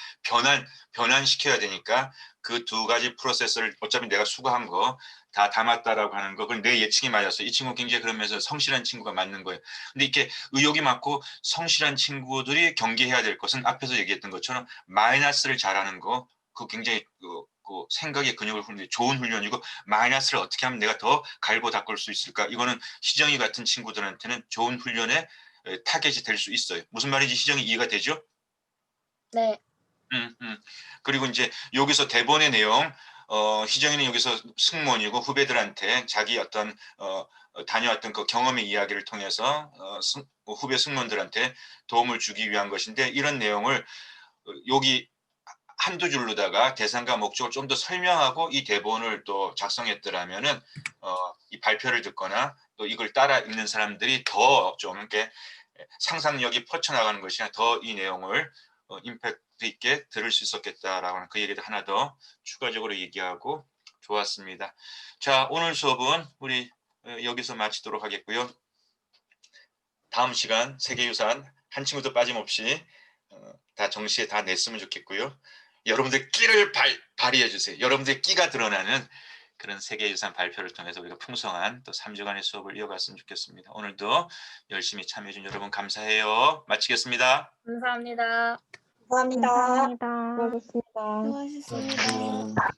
변환시켜야 되니까 그 두 가지 프로세스를 어차피 내가 수고한 거 다 담았다라고 하는 거. 그건 내 예측이 맞았어. 이 친구 굉장히 그러면서 성실한 친구가 맞는 거예요. 근데 이렇게 의욕이 많고 성실한 친구들이 경계해야 될 것은 앞에서 얘기했던 것처럼 마이너스를 잘하는 거. 그 굉장히 그 생각의 근육을 훈련이 좋은 훈련이고 마이너스를 어떻게 하면 내가 더 갈고 닦을 수 있을까? 이거는 희정이 같은 친구들한테는 좋은 훈련의 타겟이 될 수 있어요. 무슨 말인지 희정이 이해가 되죠? 네. 그리고 이제 여기서 대본의 내용, 희정이는 여기서 승무원이고 후배들한테 자기 어떤 다녀왔던 그 경험의 이야기를 통해서 후배 승무원들한테 도움을 주기 위한 것인데 이런 내용을 여기 한두 줄로다가 대상과 목적을 좀 더 설명하고 이 대본을 또 작성했더라면은 이 발표를 듣거나 또 이걸 따라 읽는 사람들이 더 좀 이렇게 상상력이 뻗쳐나가는 것이 더 이 내용을 임팩트 있게 들을 수 있었겠다라고 하는 그 얘기를 하나 더 추가적으로 얘기하고 좋았습니다. 자, 오늘 수업은 우리 여기서 마치도록 하겠고요. 다음 시간 세계유산 한 친구도 빠짐없이 다 정시에 다 냈으면 좋겠고요. 여러분들 끼를 발휘해 주세요. 여러분들 끼가 드러나는 그런 세계유산 발표를 통해서 우리가 풍성한 또 3주간의 수업을 이어갔으면 좋겠습니다. 오늘도 열심히 참여해 준 여러분 감사해요. 마치겠습니다. 감사합니다. 감사합니다. 감사합니다. 수고하셨습니다. 수고하셨습니다.